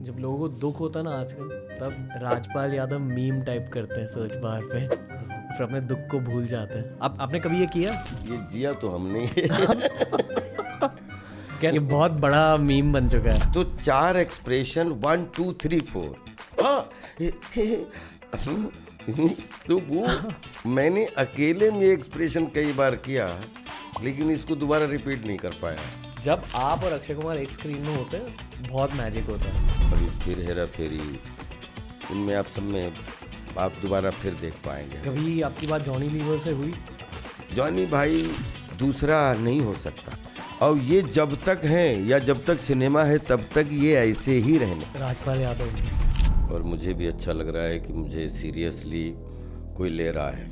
जब लोगों को दुख होता है ना आजकल, तब राजपाल यादव मीम टाइप करते हैं सर्च बार पे, फिर अपने दुख को भूल जाते हैं। आपने कभी ये किया? ये जिया तो हमने क्या ये बहुत बड़ा मीम बन चुका है? तो 4 एक्सप्रेशन 1 2 3 4 हाँ तो वो मैंने अकेले में एक्सप्रेशन कई बार किया, लेकिन इसको दोबारा रिपीट नहीं कर पाया। जब आप और अक्षय कुमार एक स्क्रीन में होते हैं बहुत मैजिक होता है। अभी फिर हेरा फेरी, उनमें आप सब में आप दोबारा फिर देख पाएंगे। कभी आपकी बात जॉनी लीवर से हुई? जॉनी भाई दूसरा नहीं हो सकता, और ये जब तक है या जब तक सिनेमा है तब तक ये ऐसे ही रहने। राजपाल यादव की। और मुझे भी अच्छा लग रहा है कि मुझे सीरियसली कोई ले रहा है।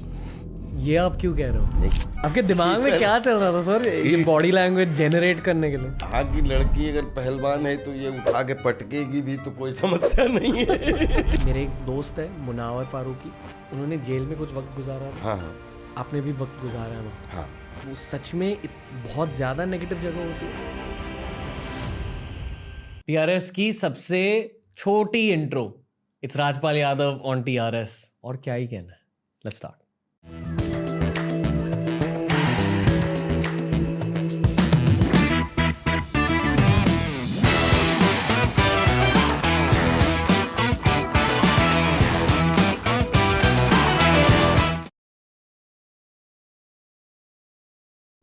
ये आप क्यों कह रहे हो? नहीं, आपके दिमाग में क्या चल रहा था सर ये बॉडी लैंग्वेज जनरेट करने के लिए? आगे लड़की अगर पहलवान है तो ये उठा के पटकेगी भी तो कोई समस्या नहीं है। मेरे एक दोस्त है मुनावर फारूकी, उन्होंने जेल में कुछ वक्त गुजारा था। हाँ हाँ आपने भी वक्त गुजारा है ना? हाँ। वो सच में बहुत ज्यादा नेगेटिव जगह होती है। टीआरएस की सबसे छोटी intro, it's Rajpal Yadav on TRS. और क्या ही कहना है, लेट्स स्टार्ट।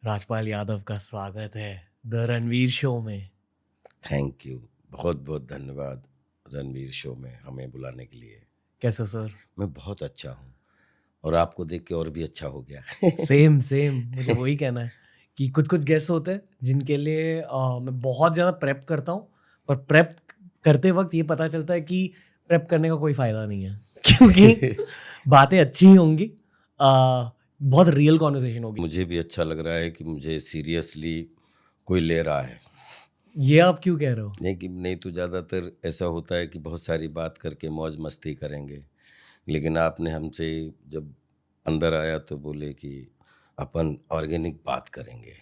राजपाल यादव का स्वागत है द रणवीर शो में। थैंक यू, बहुत बहुत धन्यवाद रणवीर शो में हमें बुलाने के लिए। कैसे सर? मैं बहुत अच्छा हूँ और आपको देख के और भी अच्छा हो गया। सेम मुझे वही कहना है कि कुछ गेस्ट होते हैं जिनके लिए मैं बहुत ज़्यादा प्रेप करता हूँ, पर प्रेप करते वक्त ये पता चलता है कि प्रेप करने का कोई फ़ायदा नहीं है क्योंकि बातें अच्छी ही होंगी, बहुत रियल कॉन्वर्सेशन होगी। मुझे भी अच्छा लग रहा है कि मुझे सीरियसली कोई ले रहा है। ये आप क्यों कह रहे हो? नहीं तो ज़्यादातर ऐसा होता है कि बहुत सारी बात करके मौज मस्ती करेंगे, लेकिन आपने हमसे जब अंदर आया तो बोले कि अपन ऑर्गेनिक बात करेंगे,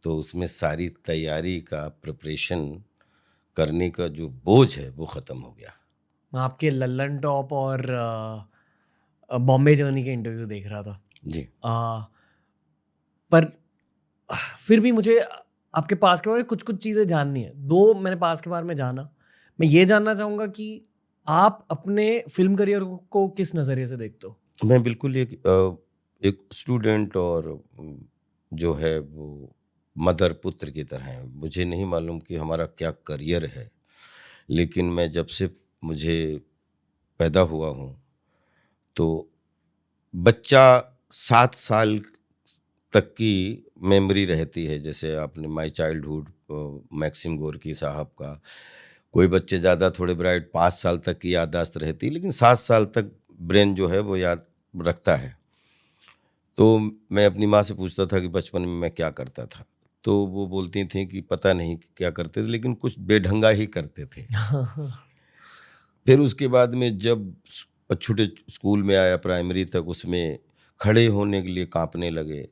तो उसमें सारी तैयारी का प्रिपरेशन करने का जो बोझ है वो ख़त्म हो गया। मैं आपके लल्लन टॉप और बॉम्बे जर्नी के इंटरव्यू देख रहा था जी। पर फिर भी मुझे आपके पास के बारे में कुछ चीज़ें जाननी है। दो मैंने पास के बारे में जाना, मैं ये जानना चाहूँगा कि आप अपने फिल्म करियर को किस नज़रिए से देखते हो? मैं बिल्कुल एक स्टूडेंट और जो है वो मदर पुत्र की तरह है। मुझे नहीं मालूम कि हमारा क्या करियर है, लेकिन मैं जब से मुझे पैदा हुआ हूँ तो बच्चा 7 साल तक की मेमोरी रहती है। जैसे आपने माय चाइल्डहुड मैक्सिम गोर्की साहब का, कोई बच्चे ज़्यादा थोड़े ब्राइट 5 साल तक की याददाश्त रहती है, लेकिन 7 साल तक ब्रेन जो है वो याद रखता है। तो मैं अपनी माँ से पूछता था कि बचपन में मैं क्या करता था, तो वो बोलती थी कि पता नहीं क्या करते थे, लेकिन कुछ बेढंगा ही करते थे। फिर उसके बाद में जब छोटे स्कूल में आया प्राइमरी तक, उसमें खड़े होने के लिए कांपने लगे।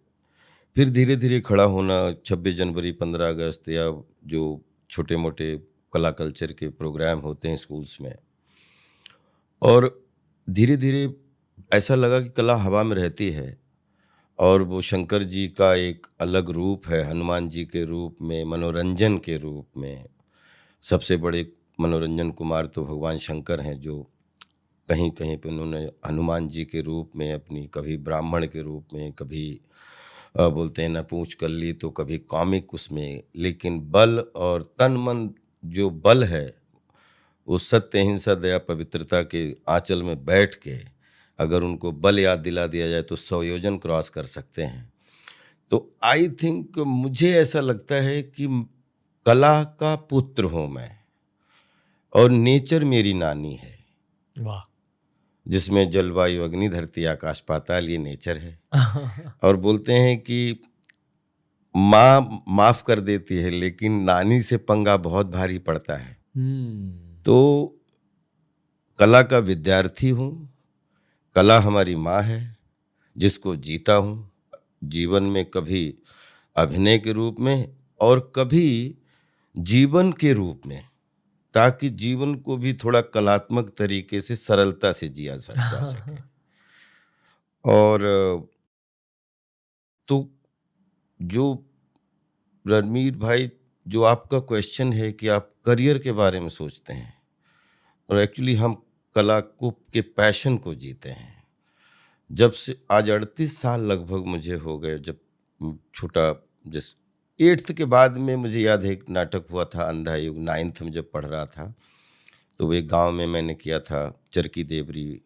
फिर धीरे धीरे खड़ा होना, 26 जनवरी 15 अगस्त या जो छोटे मोटे कला कल्चर के प्रोग्राम होते हैं स्कूल्स में, और धीरे धीरे ऐसा लगा कि कला हवा में रहती है और वो शंकर जी का एक अलग रूप है, हनुमान जी के रूप में, मनोरंजन के रूप में। सबसे बड़े मनोरंजन कुमार तो भगवान शंकर हैं, जो कहीं कहीं पे उन्होंने हनुमान जी के रूप में अपनी, कभी ब्राह्मण के रूप में, कभी बोलते हैं ना पूंछ कर ली, तो कभी कॉमिक उसमें, लेकिन बल और तन मन जो बल है वो सत्य अहिंसा दया पवित्रता के आंचल में बैठ के अगर उनको बल याद दिला दिया जाए तो 100 योजन क्रॉस कर सकते हैं। तो आई थिंक मुझे ऐसा लगता है कि कला का पुत्र हूँ मैं, और नेचर मेरी नानी है। वाह। जिसमें जलवायु अग्नि धरती आकाश पाताल ये नेचर है। और बोलते हैं कि माँ माफ कर देती है, लेकिन नानी से पंगा बहुत भारी पड़ता है। तो कला का विद्यार्थी हूँ, कला हमारी माँ है जिसको जीता हूँ जीवन में, कभी अभिनय के रूप में और कभी जीवन के रूप में। ताकि जीवन को भी थोड़ा कलात्मक तरीके से सरलता से जिया जा सके। और तो जो रणवीर भाई, जो आपका क्वेश्चन है कि आप करियर के बारे में सोचते हैं, और एक्चुअली हम कला को के पैशन को जीते हैं। जब से आज 38 साल लगभग मुझे हो गए, जब छोटा जिस 8th के बाद में मुझे याद है एक नाटक हुआ था अंधा युग, 9th में जब पढ़ रहा था, तो वो एक गांव में मैंने किया था, चरकी देवरी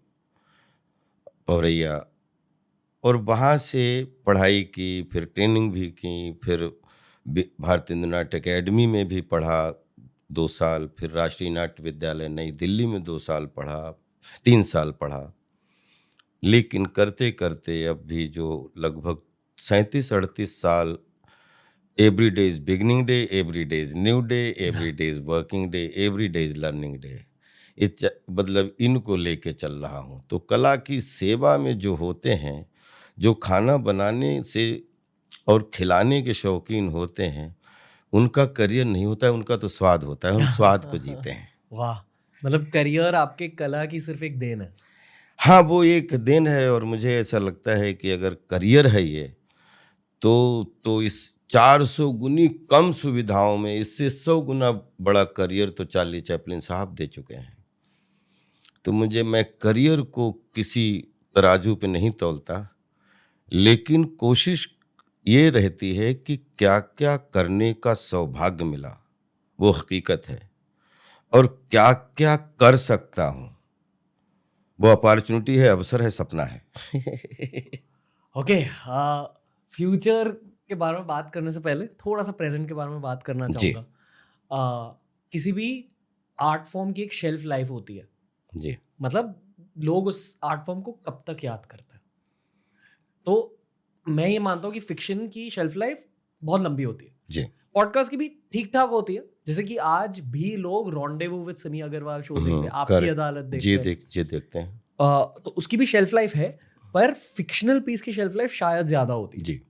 पौरैया, और वहाँ से पढ़ाई की, फिर ट्रेनिंग भी की, फिर भारतीय नाट्य अकेडमी में भी पढ़ा 2 साल, फिर राष्ट्रीय नाट्य विद्यालय नई दिल्ली में 2 साल पढ़ा, 3 साल पढ़ा। लेकिन करते करते अब भी जो लगभग 37-38 साल, every day is beginning day, every day is new day, every day is working day, every day is learning day, मतलब इनको लेके चल रहा हूँ। तो कला की सेवा में जो होते हैं, जो खाना बनाने से और खिलाने के शौकीन होते हैं, उनका करियर नहीं होता है, उनका तो स्वाद होता है, हम स्वाद को जीते हैं। वाह, मतलब करियर आपके कला की सिर्फ एक देन है। हाँ, वो एक देन है, और मुझे ऐसा लगता है कि अगर करियर है ये, तो इस 400 गुनी कम सुविधाओं में इससे 100 गुना बड़ा करियर तो चार्ली चैपलिन साहब दे चुके हैं। तो मैं करियर को किसी तराजू पे नहीं तौलता, लेकिन कोशिश ये रहती है कि क्या क्या करने का सौभाग्य मिला, वो हकीकत है, और क्या क्या कर सकता हूँ, वो अपॉर्चुनिटी है, अवसर है, सपना है। ओके, फ्यूचर के बारे में बात करने से पहले थोड़ा सा प्रेजेंट के बारे में बात करना जी। चाहूँगा। किसी भी आर्ट फॉर्म की एक शेल्फ लाइफ होती है, जी। मतलब लोग उस आर्ट फॉर्म को कब तक याद करते हैं। तो मैं ये मानता हूँ कि फिक्शन की शेल्फ लाइफ बहुत लंबी होती है, जी। पॉडकास्ट की भी ठीक ठाक होती है, जैसे कि आज भी लोग rendezvous with Sunny Agarwal show देखते हैं, आपकी करेक्ट। अदालत जी देखते हैं। देखते हैं। तो उसकी भी शेल्फ लाइफ है, पर फिक्शनल पीस की शेल्फ लाइफ शायद ज्यादा होती है। जी।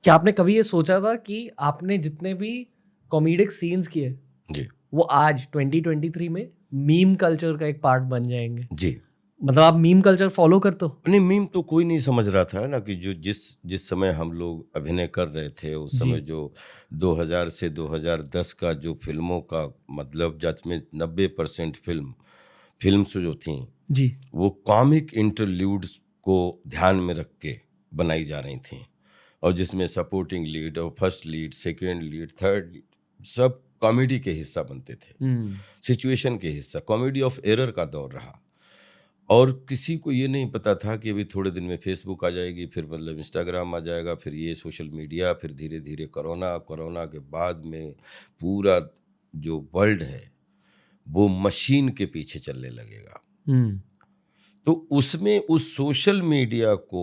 क्या आपने कभी ये सोचा था कि आपने जितने भी कॉमेडिक सीन्स किए, जी। वो आज 2023 में मीम कल्चर का एक पार्ट बन जाएंगे? जी। मतलब आप मीम कल्चर फॉलो करते हो? नहीं, मीम तो कोई नहीं समझ रहा था ना, कि जो जिस समय हम लोग अभिनय कर रहे थे, उस समय जो 2000 से 2010 का जो फिल्मों का मतलब, जिसमें 90% फिल्म्स जो थी जी, वो कॉमिक इंटरल्यूड्स को ध्यान में रख के बनाई जा रही थी, और जिसमें सपोर्टिंग लीड और first lead, second lead, third lead, सब कॉमेडी के हिस्सा बनते थे, सिचुएशन के हिस्सा। कॉमेडी ऑफ एरर का दौर रहा, और किसी को ये नहीं पता था कि अभी थोड़े दिन में फेसबुक आ जाएगी, फिर मतलब इंस्टाग्राम आ जाएगा, फिर ये सोशल मीडिया, फिर धीरे धीरे कोरोना के बाद में पूरा जो वर्ल्ड है वो मशीन के पीछे चलने लगेगा। तो उसमें उस सोशल मीडिया को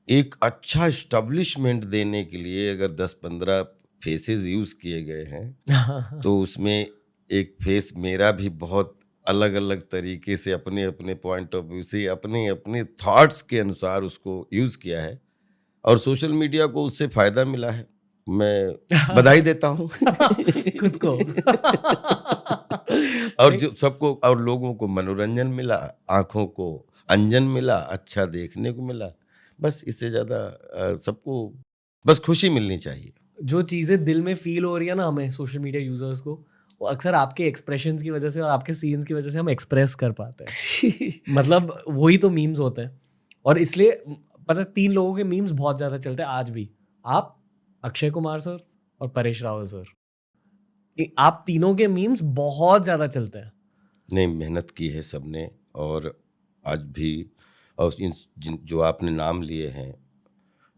एक अच्छा एस्टेब्लिशमेंट देने के लिए अगर 10-15 फेसेस यूज़ किए गए हैं, तो उसमें एक फेस मेरा भी बहुत अलग अलग तरीके से अपने अपने पॉइंट ऑफ व्यू से अपने अपने थॉट्स के अनुसार उसको यूज़ किया है, और सोशल मीडिया को उससे फ़ायदा मिला है। मैं बधाई देता हूँ खुद को। और जो सबको, और लोगों को मनोरंजन मिला, आँखों को अंजन मिला, अच्छा देखने को मिला, बस इससे ज़्यादा सबको बस खुशी मिलनी चाहिए। जो चीज़ें दिल में फील हो रही है ना हमें, सोशल मीडिया यूजर्स को, वो अक्सर आपके एक्सप्रेशंस की वजह से और आपके सीन्स की वजह से हम एक्सप्रेस कर पाते हैं। मतलब वही तो मीम्स होते हैं, और इसलिए पता है 3 लोगों के मीम्स बहुत ज़्यादा चलते हैं आज भी, आप, अक्षय कुमार सर और परेश रावल सर। आप तीनों के मीम्स बहुत ज़्यादा चलते हैं। नहीं, मेहनत की है सबने, और आज भी, और जो आपने नाम लिए हैं,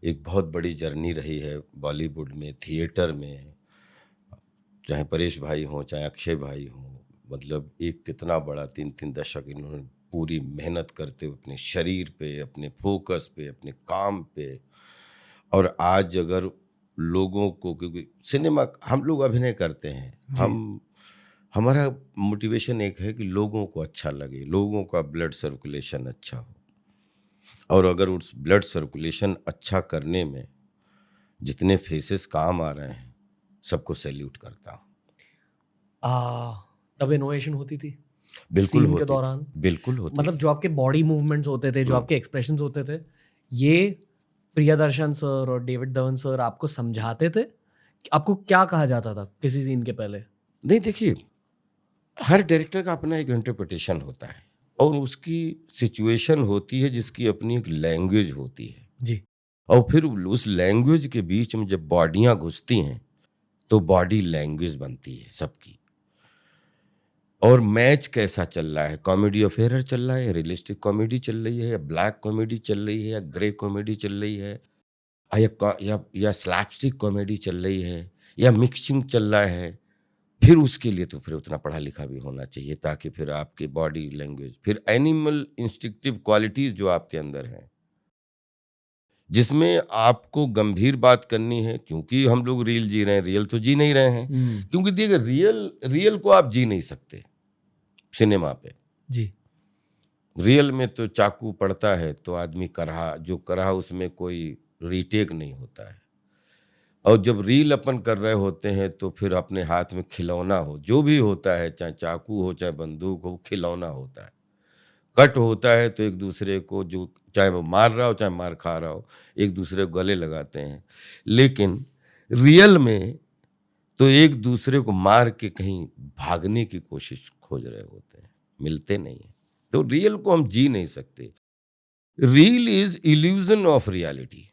एक बहुत बड़ी जर्नी रही है बॉलीवुड में, थिएटर में, चाहे परेश भाई हों, चाहे अक्षय भाई हों, मतलब एक कितना बड़ा 3-3 दशक इन्होंने पूरी मेहनत करते हुए अपने शरीर पे, अपने फोकस पे, अपने काम पे। और आज अगर लोगों को, क्योंकि सिनेमा हम लोग अभिनय करते हैं, हमारा मोटिवेशन एक है कि लोगों को अच्छा लगे, लोगों का ब्लड सर्कुलेशन अच्छा हो, और अगर उस ब्लड सर्कुलेशन अच्छा करने में जितने फेसेस काम आ रहे हैं, सबको सैल्यूट करता हूँ। तब इनोवेशन होती थी बिल्कुल सीन के होती थी, दौरान, बिल्कुल होती मतलब थी। जो आपके बॉडी मूवमेंट्स होते थे, जो आपके एक्सप्रेशंस होते थे, ये प्रियदर्शन सर और डेविड धवन सर आपको समझाते थे? आपको क्या कहा जाता था किसी सीन के पहले? नहीं देखिए, हर डायरेक्टर का अपना एक इंटरप्रिटेशन होता है और उसकी सिचुएशन होती है जिसकी अपनी एक लैंग्वेज होती है, जी। और फिर उस लैंग्वेज के बीच में जब बॉडियां घुसती हैं तो बॉडी लैंग्वेज बनती है सबकी। और मैच कैसा चल रहा है, कॉमेडी ऑफ एरर चल रहा है या रियलिस्टिक कॉमेडी चल रही है या ब्लैक कॉमेडी चल रही है या ग्रे कॉमेडी चल रही है या स्लैपस्टिक कॉमेडी चल रही है या मिक्सिंग चल रहा है, फिर उसके लिए तो फिर उतना पढ़ा लिखा भी होना चाहिए ताकि फिर आपकी बॉडी लैंग्वेज, फिर एनिमल इंस्टिंक्टिव क्वालिटीज जो आपके अंदर हैं, जिसमें आपको गंभीर बात करनी है, क्योंकि हम लोग रियल जी रहे हैं, रियल तो जी नहीं रहे हैं। क्योंकि देखिए, रियल को आप जी नहीं सकते सिनेमा पे। जी। रियल में तो चाकू पड़ता है तो आदमी करहा उसमें कोई रीटेक नहीं होता है। और जब रील अपन कर रहे होते हैं तो फिर अपने हाथ में खिलौना हो, जो भी होता है, चाहे चाकू हो चाहे बंदूक हो, खिलौना होता है। कट होता है तो एक दूसरे को, जो चाहे वो मार रहा हो चाहे मार खा रहा हो, एक दूसरे को गले लगाते हैं। लेकिन रियल में तो एक दूसरे को मार के कहीं भागने की कोशिश खोज रहे होते हैं, मिलते नहीं है। तो रियल को हम जी नहीं सकते। Real is illusion of reality.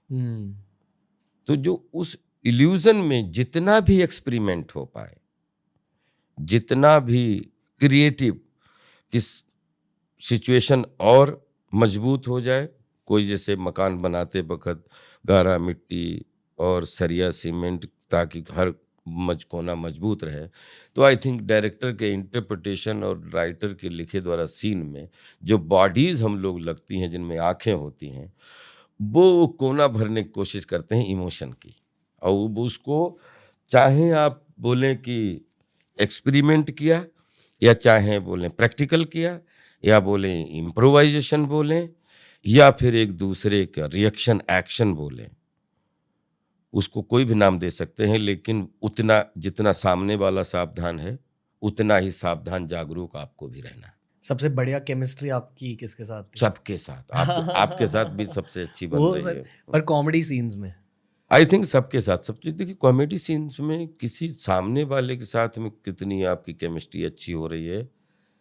तो जो उस इल्यूजन में जितना भी एक्सपेरिमेंट हो पाए, जितना भी क्रिएटिव, किस सिचुएशन और मजबूत हो जाए, कोई जैसे मकान बनाते वक्त गारा मिट्टी और सरिया सीमेंट ताकि हर कोना मजबूत रहे, तो आई थिंक डायरेक्टर के इंटरप्रिटेशन और राइटर के लिखे द्वारा सीन में जो बॉडीज हम लोग लगती हैं, जिनमें आंखें होती हैं, वो कोना भरने की कोशिश करते हैं इमोशन की। और वो उसको चाहे आप बोलें कि एक्सपेरिमेंट किया, या चाहे बोलें प्रैक्टिकल किया, या बोलें इम्प्रोवाइजेशन बोलें, या फिर एक दूसरे का रिएक्शन एक्शन बोलें, उसको कोई भी नाम दे सकते हैं। लेकिन उतना जितना सामने वाला सावधान है, उतना ही सावधान जागरूक आपको भी रहना है। सबसे बढ़िया केमिस्ट्री आपकी किसके साथ थी? सबके साथ। आपके साथ भी सबसे अच्छी बन रही है। पर कॉमेडी सीन्स में आई थिंक सबके साथ सब चीज। देखिए, कॉमेडी सीन्स में किसी सामने वाले के साथ में कितनी आपकी केमिस्ट्री अच्छी हो रही है,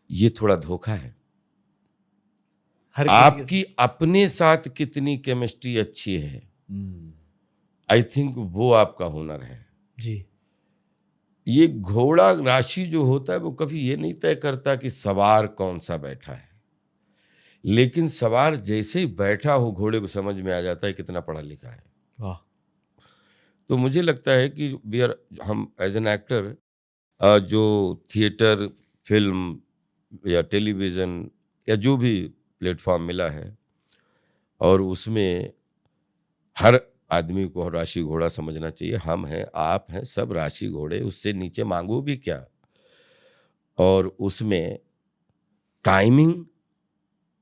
ये थोड़ा धोखा है। हर किसी आपकी अपने साथ कितनी केमिस्ट्री अच्छी है, आई थिंक वो आपका हुनर है। जी। ये घोड़ा राशि जो होता है वो कभी ये नहीं तय करता कि सवार कौन सा बैठा है, लेकिन सवार जैसे ही बैठा हो घोड़े को समझ में आ जाता है कितना पढ़ा लिखा है। वाह। तो मुझे लगता है कि हम एज एन एक्टर, जो थिएटर, फिल्म या टेलीविज़न या जो भी प्लेटफॉर्म मिला है, और उसमें हर आदमी को राशि घोड़ा समझना चाहिए। हम हैं, आप हैं, सब राशि घोड़े, उससे नीचे मांगू भी क्या। और उसमें टाइमिंग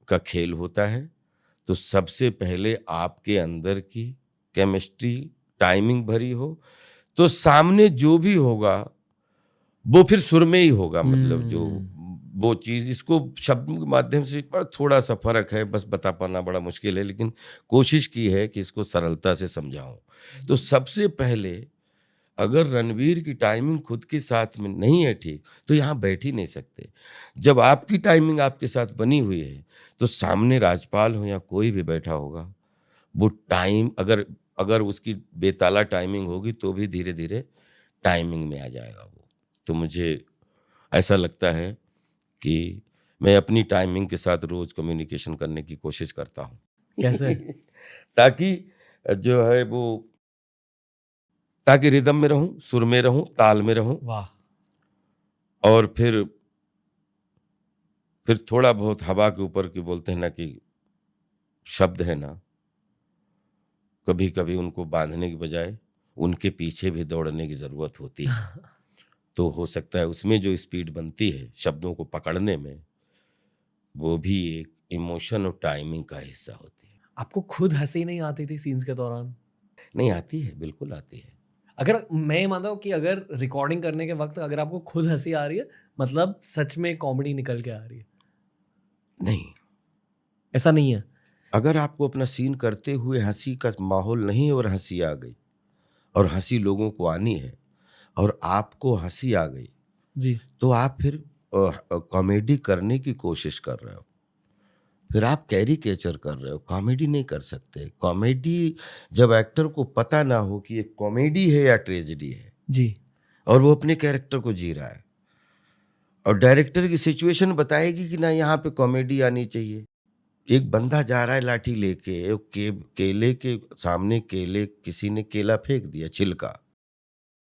का खेल होता है। तो सबसे पहले आपके अंदर की केमिस्ट्री टाइमिंग भरी हो, तो सामने जो भी होगा वो फिर सुर में ही होगा। मतलब जो वो चीज़, इसको शब्द के माध्यम से पर थोड़ा सा फर्क है, बस बता पाना बड़ा मुश्किल है, लेकिन कोशिश की है कि इसको सरलता से समझाऊं। तो सबसे पहले अगर रणवीर की टाइमिंग खुद के साथ में नहीं है ठीक, तो यहाँ बैठ ही नहीं सकते। जब आपकी टाइमिंग आपके साथ बनी हुई है, तो सामने राजपाल हो या कोई भी बैठा होगा, वो टाइम अगर उसकी बेताला टाइमिंग होगी तो भी धीरे धीरे टाइमिंग में आ जाएगा वो। तो मुझे ऐसा लगता है कि मैं अपनी टाइमिंग के साथ रोज कम्युनिकेशन करने की कोशिश करता हूँ। कैसे? ताकि जो है वो, ताकि रिदम में रहूं, सुर में रहूं, ताल में रहूं। वाह। और फिर थोड़ा बहुत हवा के ऊपर की बोलते हैं ना कि शब्द है ना, कभी कभी उनको बांधने की बजाय उनके पीछे भी दौड़ने की जरूरत होती है। तो हो सकता है उसमें जो स्पीड बनती है शब्दों को पकड़ने में, वो भी एक इमोशन और टाइमिंग का हिस्सा होती है। आपको खुद हंसी नहीं आती थी सीन्स के दौरान? नहीं आती है, बिल्कुल आती है। अगर मैं ये मानता हूँ कि अगर रिकॉर्डिंग करने के वक्त अगर आपको खुद हंसी आ रही है, मतलब सच में कॉमेडी निकल के आ रही है। नहीं, ऐसा नहीं है। अगर आपको अपना सीन करते हुए हंसी का माहौल नहीं और हंसी आ गई और हंसी लोगों को आनी है और आपको हंसी आ गई, जी। तो आप फिर कॉमेडी करने की कोशिश कर रहे हो, फिर आप कैरिकेचर कर रहे हो, कॉमेडी नहीं कर सकते। कॉमेडी जब एक्टर को पता ना हो कि ये कॉमेडी है या ट्रेजेडी है जी। और वो अपने कैरेक्टर को जी रहा है और डायरेक्टर की सिचुएशन बताएगी कि ना यहाँ पे कॉमेडी आनी चाहिए। एक बंदा जा रहा है लाठी लेके, केले के सामने किसी ने केला फेंक दिया, छिलका,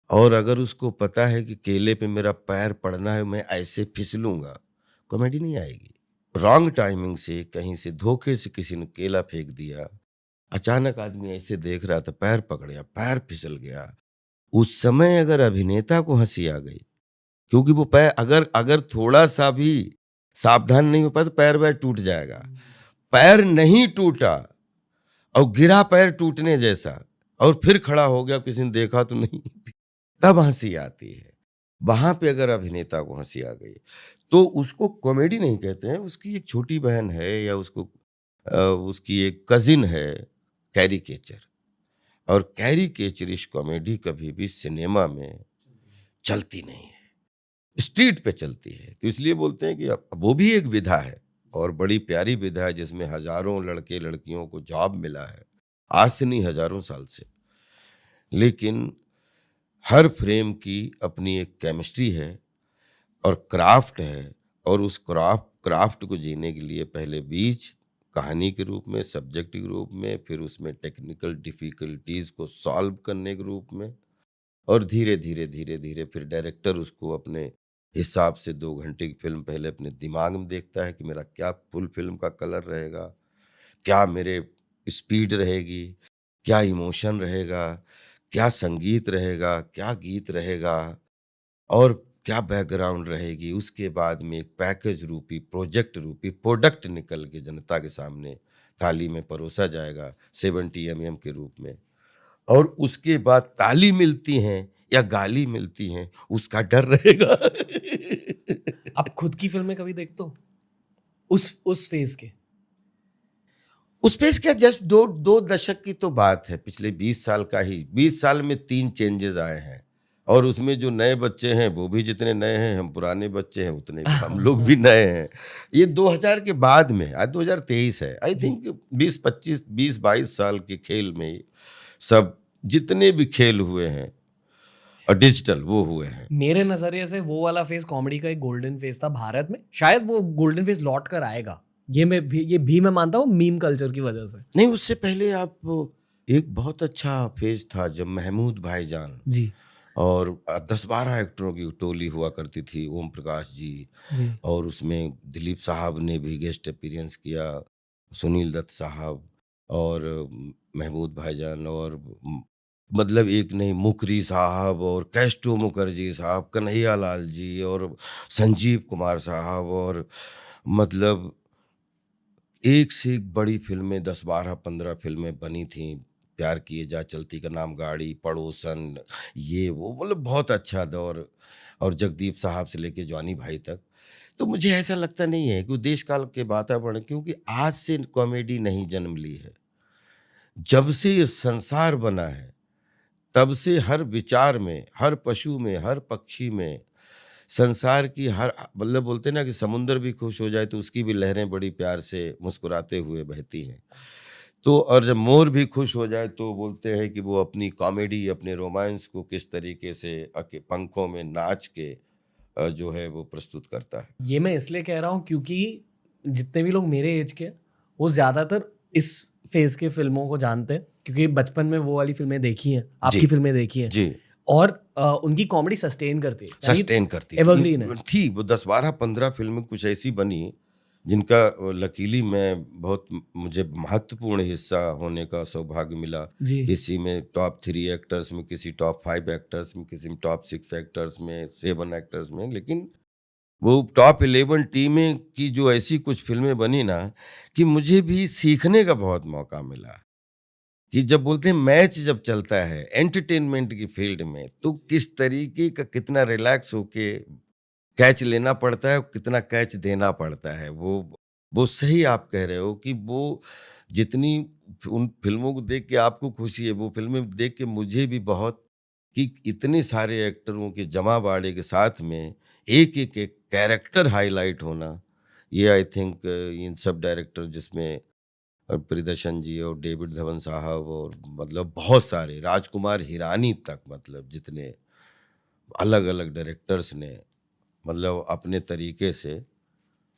और अगर उसको पता है कि केले पे मेरा पैर पड़ना है, मैं ऐसे फिसलूंगा, कॉमेडी नहीं आएगी। रॉन्ग टाइमिंग से, कहीं से धोखे से किसी ने केला फेंक दिया, अचानक आदमी ऐसे देख रहा था, पैर पकड़ गया, पैर फिसल गया, उस समय अगर अभिनेता को हंसी आ गई, क्योंकि वो पैर अगर अगर थोड़ा सा भी सावधान नहीं हो पाया तो पैर वैर टूट जाएगा। पैर नहीं टूटा और गिरा पैर टूटने जैसा और फिर खड़ा हो गया, किसी ने देखा तो नहीं, तब हंसी आती है। वहां पे अगर अभिनेता को हंसी आ गई तो उसको कॉमेडी नहीं कहते हैं, उसकी एक छोटी बहन है या उसकी एक कजिन है, कैरिकेचर। और कैरिकेचरिश कॉमेडी कभी भी सिनेमा में चलती नहीं है, स्ट्रीट पे चलती है। तो इसलिए बोलते हैं कि वो भी एक विधा है और बड़ी प्यारी विधा है, जिसमें हजारों लड़के लड़कियों को जॉब मिला है, आज से नहीं हजारों साल से। लेकिन हर फ्रेम की अपनी एक केमिस्ट्री है और क्राफ्ट है, और उस क्राफ्ट को जीने के लिए पहले बीच कहानी के रूप में, सब्जेक्ट के रूप में, फिर उसमें टेक्निकल डिफिकल्टीज को सॉल्व करने के रूप में, और धीरे धीरे धीरे धीरे फिर डायरेक्टर उसको अपने हिसाब से 2 घंटे की फिल्म पहले अपने दिमाग में देखता है कि मेरा क्या फुल फिल्म का कलर रहेगा, क्या मेरे स्पीड रहेगी, क्या इमोशन रहेगा, क्या संगीत रहेगा, क्या गीत रहेगा, और क्या बैकग्राउंड रहेगी। उसके बाद में एक पैकेज रूपी, प्रोजेक्ट रूपी प्रोडक्ट निकल के जनता के सामने थाली में परोसा जाएगा 70 mm के रूप में, और उसके बाद ताली मिलती हैं या गाली मिलती हैं, उसका डर रहेगा। आप खुद की फिल्में कभी देखते हो उस फेज के? उस पे क्या, जस्ट दो दशक की तो बात है, पिछले 20 साल का ही, 20 साल में 3 चेंजेस आए हैं, और उसमें जो नए बच्चे हैं वो भी जितने नए हैं, हम पुराने बच्चे हैं उतने हम लोग भी नए हैं। ये 2000 के बाद में, आज 2023 है, आई थिंक 20-22 साल के खेल में सब जितने भी खेल हुए हैं और डिजिटल वो हुए हैं। मेरे नजरिए से वो वाला फेज कॉमेडी का एक गोल्डन फेज था भारत में, शायद वो गोल्डन फेज लौट कर आएगा, ये भी मैं मानता हूँ मीम कल्चर की वजह से। नहीं, उससे पहले आप एक बहुत अच्छा फेज था जब महमूद भाईजान जी। और 10-12 एक्टरों की टोली हुआ करती थी, ओम प्रकाश जी, जी। और उसमें दिलीप साहब ने भी गेस्ट अपीयरेंस किया, सुनील दत्त साहब और महमूद भाईजान, और मतलब एक नहीं, मुकरी साहब और कैस्टो मुखर्जी साहब, कन्हैया लाल जी और संजीव कुमार साहब, और मतलब एक से एक बड़ी फिल्में, 10-12-15 फिल्में बनी थीं। प्यार किए जा, चलती का नाम गाड़ी, पड़ोसन, ये वो, मतलब बहुत अच्छा दौर, और जगदीप साहब से लेके जॉनी भाई तक। तो मुझे ऐसा लगता नहीं है कि देश काल के वातावरण, क्योंकि आज से कॉमेडी नहीं जन्म ली है, जब से ये संसार बना है तब से हर विचार में, हर पशु में, हर पक्षी में, संसार की हर, मतलब बोलते हैं ना कि समुंदर भी खुश हो जाए तो उसकी भी लहरें बड़ी प्यार से मुस्कुराते हुए बहती हैं। तो और जब मोर भी खुश हो जाए तो बोलते हैं कि वो अपनी कॉमेडी, अपने रोमांस को किस तरीके से पंखों में नाच के जो है वो प्रस्तुत करता है। ये मैं इसलिए कह रहा हूँ क्योंकि जितने भी लोग मेरे एज के हैं, वो ज्यादातर इस फेज के फिल्मों को जानते हैं, क्योंकि बचपन में वो वाली फिल्में देखी हैं, आपकी फिल्में देखी हैं जी, और उनकी कॉमेडी सस्टेन करती है, सस्टेन करती एवरग्रीन है। थी। वो 10-12-15 फिल्में कुछ ऐसी बनी जिनका लकीली मैं बहुत, मुझे महत्वपूर्ण हिस्सा होने का सौभाग्य मिला। जी। किसी में टॉप 3 एक्टर्स में, किसी टॉप 5 एक्टर्स में, किसी में टॉप 6 एक्टर्स में, 7 एक्टर्स में, लेकिन वो टॉप 11 टीमें की जो ऐसी कुछ फिल्में बनी ना, कि मुझे भी सीखने का बहुत मौका मिला। कि जब बोलते हैं मैच जब चलता है एंटरटेनमेंट की फील्ड में, तो किस तरीके का कितना रिलैक्स होके कैच लेना पड़ता है, कितना कैच देना पड़ता है। वो सही आप कह रहे हो कि वो जितनी उन फ़िल्मों को देख के आपको खुशी है, वो फ़िल्में देख के मुझे भी बहुत, कि इतने सारे एक्टरों के जमावड़े के साथ में एक कैरेक्टर हाइलाइट होना, ये आई थिंक इन सब डायरेक्टर जिसमें प्रियदर्शन जी और डेविड धवन साहब और मतलब बहुत सारे राजकुमार हिरानी तक, मतलब जितने अलग-अलग डायरेक्टर्स ने मतलब अपने तरीके से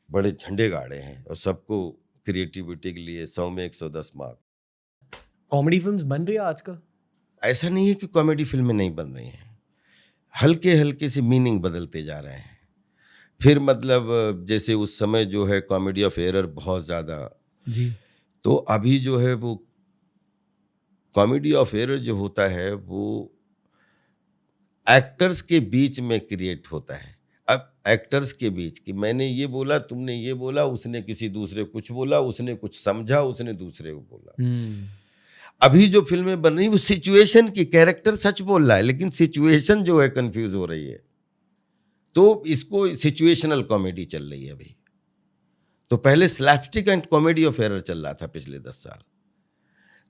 बड़े झंडे गाड़े हैं और सबको क्रिएटिविटी के लिए 100 में 110 मार्क। कॉमेडी फिल्म्स बन रही है आजकल? ऐसा नहीं है कि कॉमेडी फिल्में नहीं बन रही हैं, हल्के-हल्के से मीनिंग बदलते जा रहे हैं। फिर मतलब जैसे उस समय जो है कॉमेडी ऑफ एरर बहुत ज़्यादा, जी। तो अभी जो है वो कॉमेडी ऑफ एरर जो होता है वो एक्टर्स के बीच में क्रिएट होता है। अब एक्टर्स के बीच कि मैंने ये बोला, तुमने ये बोला, उसने किसी दूसरे को कुछ बोला, उसने कुछ समझा, उसने दूसरे को बोला। हुँ। अभी जो फ़िल्में बन रही हैं वो सिचुएशन की, कैरेक्टर सच बोल रहा है लेकिन सिचुएशन जो है कन्फ्यूज़ हो रही है। तो इसको सिचुएशनल कॉमेडी चल रही है अभी। तो पहले slapstick and comedy of error चल रहा था पिछले 10 साल।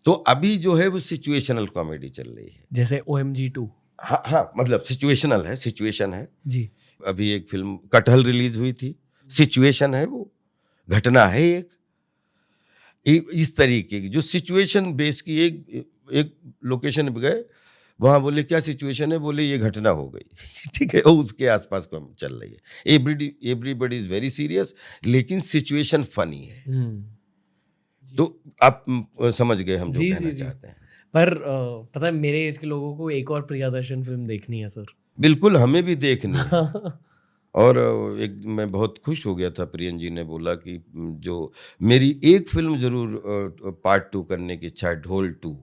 तो अभी जो है वो सिचुएशनल कॉमेडी चल रही है। जैसे ओएमजी 2। हाँ, हाँ, मतलब सिचुएशनल है, सिचुएशन है। जी। अभी एक फ़िल्म कटहल रिलीज़ हुई थी, सिचुएशन है वो, घटना है एक। इस तरीके की जो सिचुएशन बेस की एक एक लोकेशन पे गए, वहाँ बोले क्या सिचुएशन है? बोले ये घटना हो गई। ठीक है? और उसके आस-पास कॉम चल रही है। एवरीबॉडी इज़ वेरी सीरियस लेकिन सिचुएशन फ़नी है। हुँ। तो आप समझ गए हम जो जी, कहना जी, जी। चाहते हैं। पर पता है मेरे एज के लोगों को एक और प्रियदर्शन फ़िल्म देखनी है सर। बिल्कुल, हमें भी देखनी है। और एक मैं बहुत खुश हो गया था, प्रियन जी ने बोला कि जो मेरी एक फ़िल्म ज़रूर पार्ट 2 करने की इच्छा है, ढोल 2।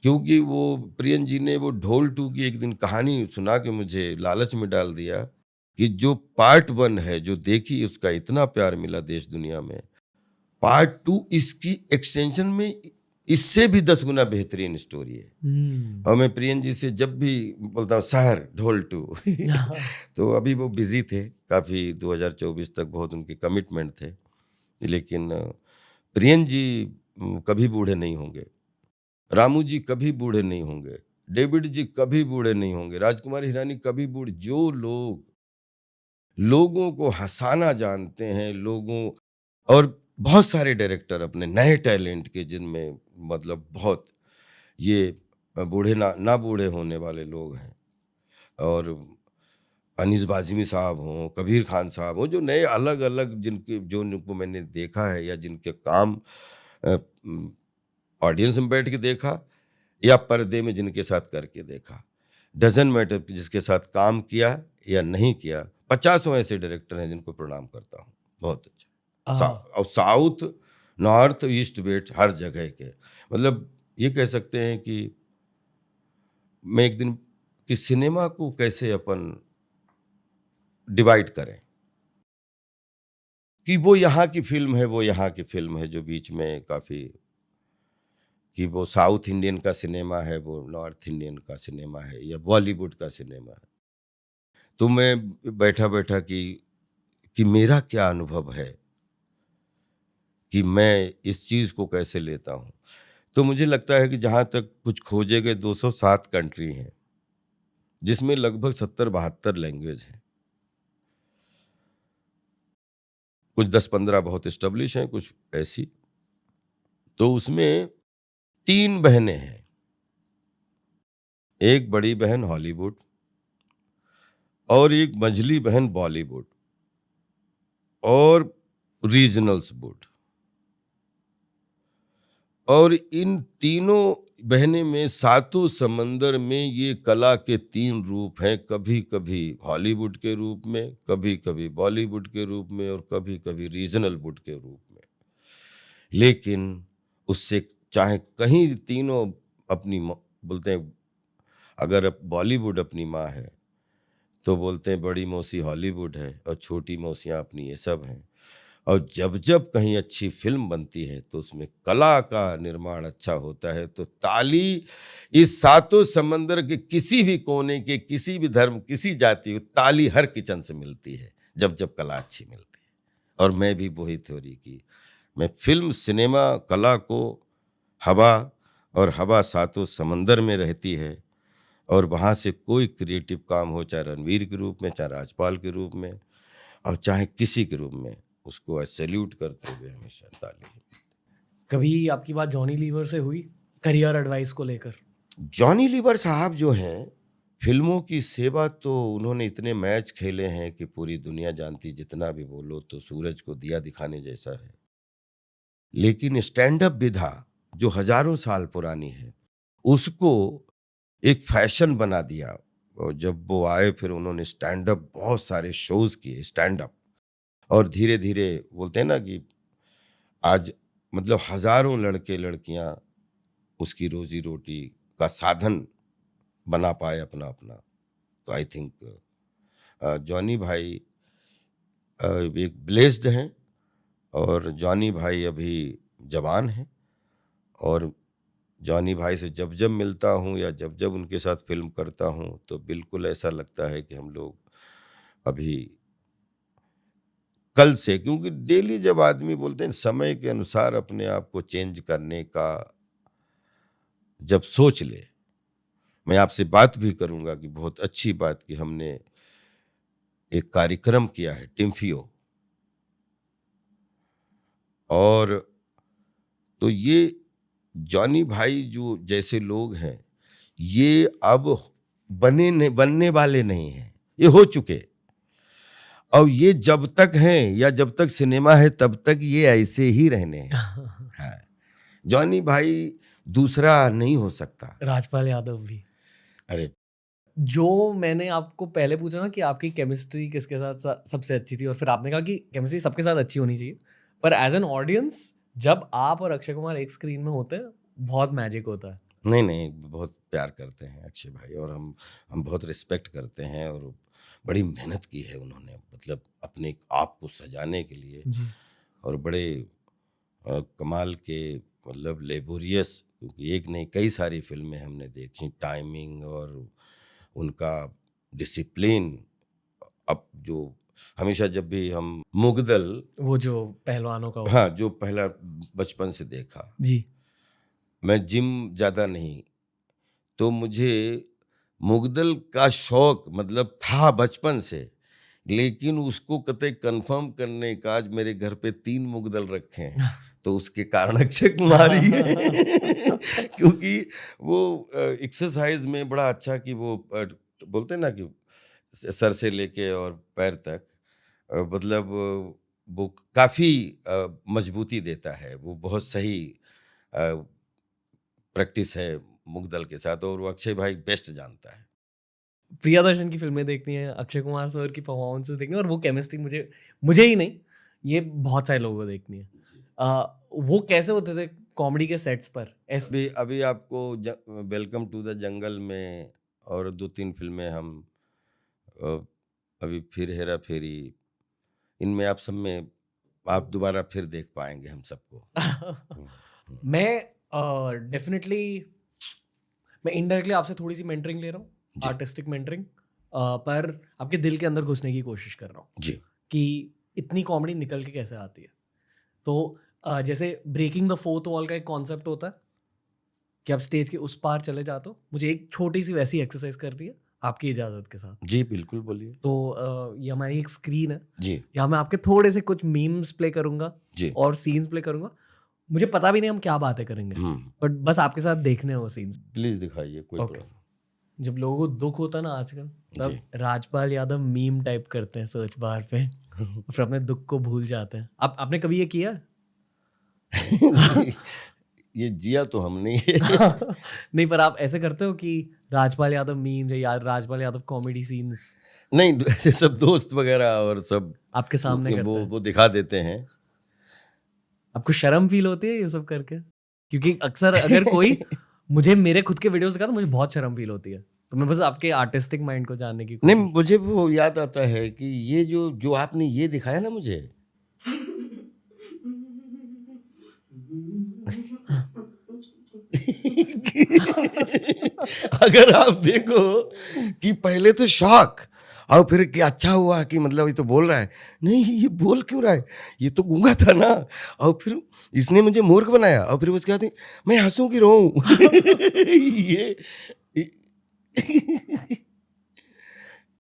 क्योंकि वो प्रियन जी ने वो ढोल 2 की एक दिन कहानी सुना के मुझे लालच में डाल दिया कि जो पार्ट 1 है, जो देखी उसका इतना प्यार मिला देश दुनिया में, पार्ट 2 इसकी एक्सटेंशन में इससे भी 10 गुना बेहतरीन स्टोरी है। हुँ। और मैं प्रियन जी से जब भी बोलता हूँ सर ढोल 2 तो अभी वो बिज़ी थे काफ़ी, 2024 तक बहुत उनके कमिटमेंट थे। लेकिन प्रियन जी कभी बूढ़े नहीं होंगे, रामू जी कभी बूढ़े नहीं होंगे, डेविड जी कभी बूढ़े नहीं होंगे, राजकुमार हिरानी कभी बूढ़े, जो लोग लोगों को हँसाना जानते हैं, लोगों, और बहुत सारे डायरेक्टर अपने नए टैलेंट के जिनमें मतलब बहुत ये बूढ़े ना बूढ़े होने वाले लोग हैं। और अनीस बाज़मी साहब हों, कबीर खान साहब हों, जो नए अलग-अलग जिनको मैंने देखा है या जिनके काम ऑडियंस में बैठ के देखा या पर्दे में जिनके साथ करके देखा, डज़न्ट मैटर जिसके साथ काम किया या नहीं किया, 50 ऐसे डायरेक्टर हैं जिनको प्रणाम करता हूँ। बहुत अच्छा। और साउथ, नॉर्थ, ईस्ट, वेस्ट हर जगह के, मतलब ये कह सकते हैं कि मैं एक दिन कि सिनेमा को कैसे अपन डिवाइड करें कि वो यहाँ की फ़िल्म है, वो यहाँ की फ़िल्म है, जो बीच में काफ़ी कि वो साउथ इंडियन का सिनेमा है, वो नॉर्थ इंडियन का सिनेमा है या बॉलीवुड का सिनेमा है। तो मैं बैठा-बैठा कि मेरा क्या अनुभव है कि मैं इस चीज़ को कैसे लेता हूँ। तो मुझे लगता है कि जहाँ तक कुछ खोजे गए 207 कंट्री हैं, जिसमें लगभग 70-72 लैंग्वेज हैं। कुछ 10-15 बहुत एस्टेब्लिश हैं, कुछ ऐसी। तो उसमें 3 बहनें हैं। एक बड़ी बहन हॉलीवुड और एक मझली बहन बॉलीवुड और रीजनल्स वुड। और इन तीनों बहनें में सातों समंदर में ये कला के 3 रूप हैं, कभी-कभी हॉलीवुड के रूप में, कभी-कभी बॉलीवुड के रूप में और कभी-कभी रीजनल वुड के रूप में। लेकिन उससे चाहे कहीं तीनों अपनी बोलते हैं, अगर बॉलीवुड अपनी माँ है तो बोलते हैं बड़ी मौसी हॉलीवुड है और छोटी मौसियाँ अपनी ये सब हैं। और जब जब कहीं अच्छी फिल्म बनती है तो उसमें कला का निर्माण अच्छा होता है, तो ताली इस सातों समंदर के किसी भी कोने के, किसी भी धर्म, किसी जाति को ताली हर किचन से मिलती है जब जब कला अच्छी मिलती है। और मैं भी वही थ्योरी की, मैं फिल्म सिनेमा कला को हवा, और हवा सातों समंदर में रहती है, और वहाँ से कोई क्रिएटिव काम हो, चाहे रणवीर के रूप में, चाहे राजपाल के रूप में, और चाहे किसी के रूप में, उसको सैल्यूट करते हुए हमेशा ताली। कभी आपकी बात जॉनी लीवर से हुई करियर एडवाइस को लेकर? जॉनी लीवर साहब जो हैं, फिल्मों की सेवा तो उन्होंने इतने मैच खेले हैं कि पूरी दुनिया जानती, जितना भी बोलो तो सूरज को दिया दिखाने जैसा है। लेकिन स्टैंड अप विधा जो हजारों साल पुरानी है, उसको एक फैशन बना दिया। और जब वो आए फिर उन्होंने स्टैंड अप, बहुत सारे शोज किए स्टैंड अप, और धीरे धीरे बोलते हैं ना कि आज मतलब हजारों लड़के लड़कियां उसकी रोजी रोटी का साधन बना पाए अपना अपना। तो आई थिंक जॉनी भाई एक ब्लेस्ड हैं, और जॉनी भाई अभी जवान हैं, और जॉनी भाई से जब जब मिलता हूँ या जब जब उनके साथ फिल्म करता हूँ तो बिल्कुल ऐसा लगता है कि हम लोग अभी कल से, क्योंकि डेली जब आदमी बोलते हैं समय के अनुसार अपने आप को चेंज करने का जब सोच ले, मैं आपसे बात भी करूंगा कि बहुत अच्छी बात कि हमने एक कार्यक्रम किया है टिम्फियो, और तो ये जॉनी भाई जो जैसे लोग हैं, ये अब बनने वाले नहीं हैं, ये हो चुके। और ये जब तक हैं या जब तक सिनेमा है तब तक ये ऐसे ही रहने हैं। हाँ, जॉनी भाई दूसरा नहीं हो सकता। राजपाल यादव भी। अरे जो मैंने आपको पहले पूछा ना कि आपकी केमिस्ट्री किसके साथ सबसे अच्छी थी, और फिर आपने कहा कि केमिस्ट्री सबके साथ अच्छी होनी चाहिए, पर एज एन ऑडियंस जब आप और अक्षय कुमार एक स्क्रीन में होते हैं बहुत मैजिक होता है। नहीं नहीं, बहुत प्यार करते हैं अक्षय भाई, और हम बहुत रिस्पेक्ट करते हैं, और बड़ी मेहनत की है उन्होंने, मतलब अपने आप को सजाने के लिए जी। और बड़े कमाल के, मतलब लेबोरियस, क्योंकि एक नहीं कई सारी फिल्में हमने देखी, टाइमिंग और उनका डिसिप्लिन। अब जो हमेशा जब भी हम मुगदल, वो जो पहलवानों का हाँ, जो पहला बचपन से देखा, जी। मैं जिम ज़्यादा नहीं, तो मुझे मुगदल का शौक मतलब था बचपन से, लेकिन उसको कतई कंफर्म करने का, आज मेरे घर पे 3 मुगदल रखे हैं तो उसके कारण अक्षय कुमार ही है। क्योंकि वो एक्सरसाइज में बड़ा अच्छा, कि वो बोलते हैं ना कि सर से लेके और पैर तक, मतलब वो काफ़ी मजबूती देता है, वो बहुत सही प्रैक्टिस है मुगदल के साथ, और वो अक्षय भाई बेस्ट जानता है। प्रियदर्शन की फिल्में देखनी है, अक्षय कुमार सर की परफॉर्मेंसेस देखनी है, और वो केमिस्ट्री मुझे ही नहीं, ये बहुत सारे लोगों को देखनी है। वो कैसे होते थे कॉमेडी के सेट्स पर? अभी आपको वेलकम टू द जंगल में और 2-3 फिल्में हम अ, अभी फिर हेरा फेरी, इनमें आप सब में आप दोबारा फिर देख पाएंगे हम सबको। मैं डेफिनेटली मैं इनडायरेक्टली आपसे थोड़ी सी मेंटरिंग ले रहा हूँ, जी। आर्टिस्टिक मेंटरिंग, पर आपके दिल के अंदर घुसने की कोशिश कर रहा हूँ जी। कि इतनी कॉमेडी निकल के कैसे आती है। तो जैसे ब्रेकिंग द फोर्थ वॉल का एक कॉन्सेप्ट होता है कि आप स्टेज के उस पार चले जाते हो, मुझे एक छोटी सी वैसी एक्सरसाइज करनी है आपकी इजाज़त के साथ। जी बिल्कुल, बोलिए। तो ये हमारी एक स्क्रीन है, जी। यहाँ मैं आपके थोड़े से कुछ मीम्स प्ले करूँगा जी। और सीन्स प्ले करूँगा। मुझे पता भी नहीं हम क्या बातें करेंगे, बट बस आपके साथ देखने हैं वो सीन्स। प्लीज दिखाइए, कोई ओके। प्रॉब्लम। जब लोगों को दुख होता है ना आजकल, तब जी। राजपाल यादव मीम टाइप करते हैं सर्च बार पे और फिर अपने दुख को भूल जाते हैं। आपने कभी ये किया? ये जिया तो हमने ही। नहीं, पर आप ऐसे करते हो कि राजपाल यादव मीम या राजपाल यादव कॉमेडी सीन्स नहीं, ऐसे सब दोस्त वगैरह और सब आपके सामने करते हैं? वो दिखा देते हैं। आपको शर्म फील होती है ये सब करके? क्योंकि अक्सर अगर कोई मुझे मेरे खुद के वीडियोस दिखा तो मुझे बहुत शर्म फील होती है, तो मैं बस आपके आर्टिस्टिक माइंड को जानने की नहीं, मुझे वो याद आता है कि ये जो आपने ये दिखाया ना मुझे, अगर आप देखो कि पहले तो शॉक, और फिर कि अच्छा हुआ कि मतलब ये तो बोल रहा है, नहीं ये बोल क्यों रहा है, ये तो गूंगा था ना, और फिर इसने मुझे मूर्ख बनाया, और फिर उसके बाद मैं हंसूं कि रोऊं। ये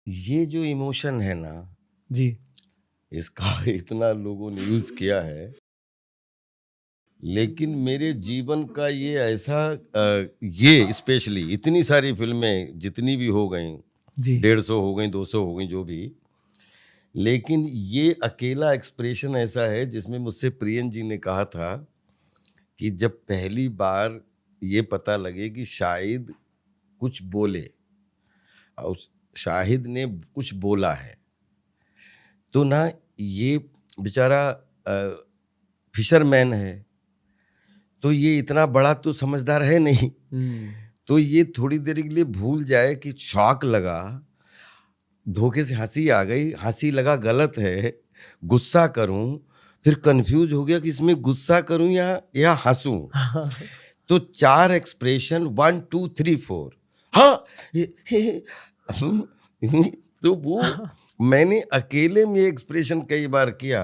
ये जो इमोशन है ना, जी, इसका इतना लोगों ने यूज किया है, लेकिन मेरे जीवन का ये ऐसा ये स्पेशली इतनी सारी फिल्में जितनी भी हो गई, जी, 150 हो गई, 200 हो गई, जो भी, लेकिन ये अकेला एक्सप्रेशन ऐसा है जिसमें मुझसे प्रियन जी ने कहा था कि जब पहली बार ये पता लगे कि शाहिद कुछ बोले, और शाहिद ने कुछ बोला है, तो ना ये बेचारा फिशरमैन है, तो ये इतना बड़ा तो समझदार है नहीं, तो ये थोड़ी देर के लिए भूल जाए कि शॉक लगा, धोखे से हंसी आ गई, हंसी लगा गलत है, गुस्सा करूं, फिर कंफ्यूज हो गया कि इसमें गुस्सा करूं या हंसूं। तो 4 एक्सप्रेशन 1 2 3 4, हाँ। तो वो मैंने अकेले में एक्सप्रेशन कई बार किया,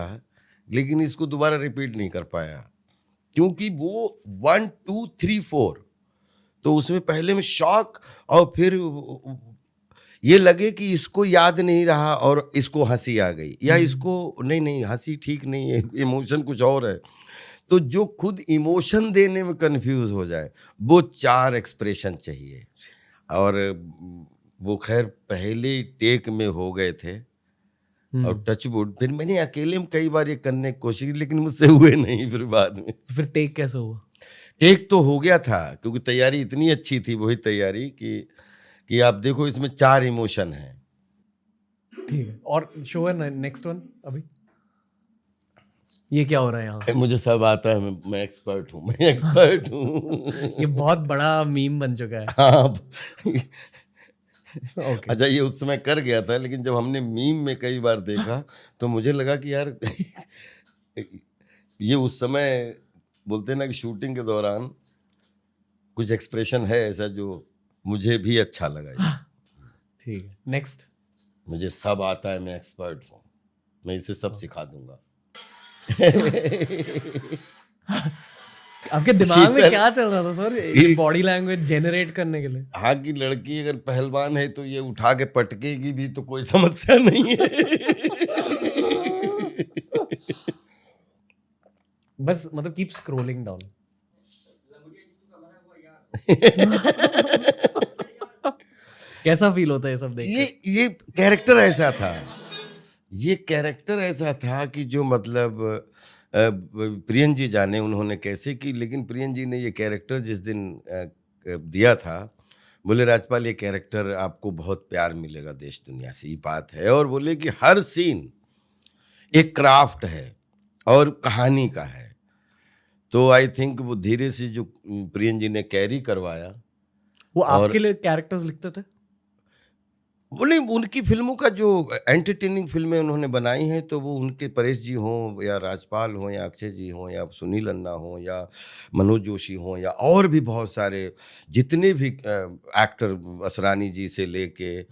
लेकिन इसको दोबारा रिपीट नहीं कर पाया, क्योंकि वो 1 2 3 4, तो उसमें पहले में शॉक, और फिर ये लगे कि इसको याद नहीं रहा और इसको हंसी आ गई, या इसको नहीं हंसी ठीक नहीं है, इमोशन कुछ और है, तो जो खुद इमोशन देने में कंफ्यूज हो जाए, वो 4 एक्सप्रेशन चाहिए। और वो खैर पहले टेक में हो गए थे, और टचवुड फिर मैंने अकेले में कई बार ये करने की कोशिश की, लेकिन मुझसे हुए नहीं फिर बाद में। तो फिर टेक कैसे हुआ? टेक तो हो गया था, क्योंकि तैयारी इतनी अच्छी थी, वही तैयारी कि आप देखो इसमें 4 इमोशन हैं। ठीक है, और शो है नेक्स्ट वन अभी? ये क्या हो रहा है यहाँ? मुझे सब आता है, मैं एक्सपर्ट हूँ, मैं एक्सपर्ट हूँ। ये बहुत बड़ा मीम बन चुका है। हाँ। ओके, अच्छा, ये उस समय कर गया था, लेकिन जब हमने मीम में कई बार देखा तो मुझे लगा कि यार ये उस समय बोलते हैं ना कि शूटिंग के दौरान कुछ एक्सप्रेशन है ऐसा जो मुझे भी अच्छा लगा ये। ठीक है, नेक्स्ट। मुझे सब आता है, मैं एक्सपर्ट हूँ, मैं इसे सब सिखा दूंगा। आपके दिमाग में शीतल, क्या चल रहा था सर, ये बॉडी लैंग्वेज जनरेट करने के लिए? हाँ, की लड़की अगर पहलवान है तो ये उठा के पटकेगी भी तो कोई समस्या नहीं है। बस मतलब कीप स्क्रॉलिंग डाउन। कैसा फील होता है ये सब देख के? ये कैरेक्टर ऐसा था, ये कैरेक्टर ऐसा था कि जो मतलब प्रियन जी जाने उन्होंने कैसे की, लेकिन प्रियन जी ने ये कैरेक्टर जिस दिन दिया था, बोले राजपाल ये कैरेक्टर आपको बहुत प्यार मिलेगा देश दुनिया से, ये बात है, और बोले कि हर सीन एक क्राफ्ट है और कहानी का है। तो आई थिंक वो धीरे से जो प्रियन जी ने कैरी करवाया। वो और आपके लिए कैरेक्टर्स लिखते थे? बोले उनकी फिल्मों का जो एंटरटेनिंग फिल्में उन्होंने बनाई हैं, तो वो उनके परेश जी हों या राजपाल हों या अक्षय जी हों या सुनील अन्ना हों या मनोज जोशी हों या और भी बहुत सारे जितने भी एक्टर, असरानी जी से लेके,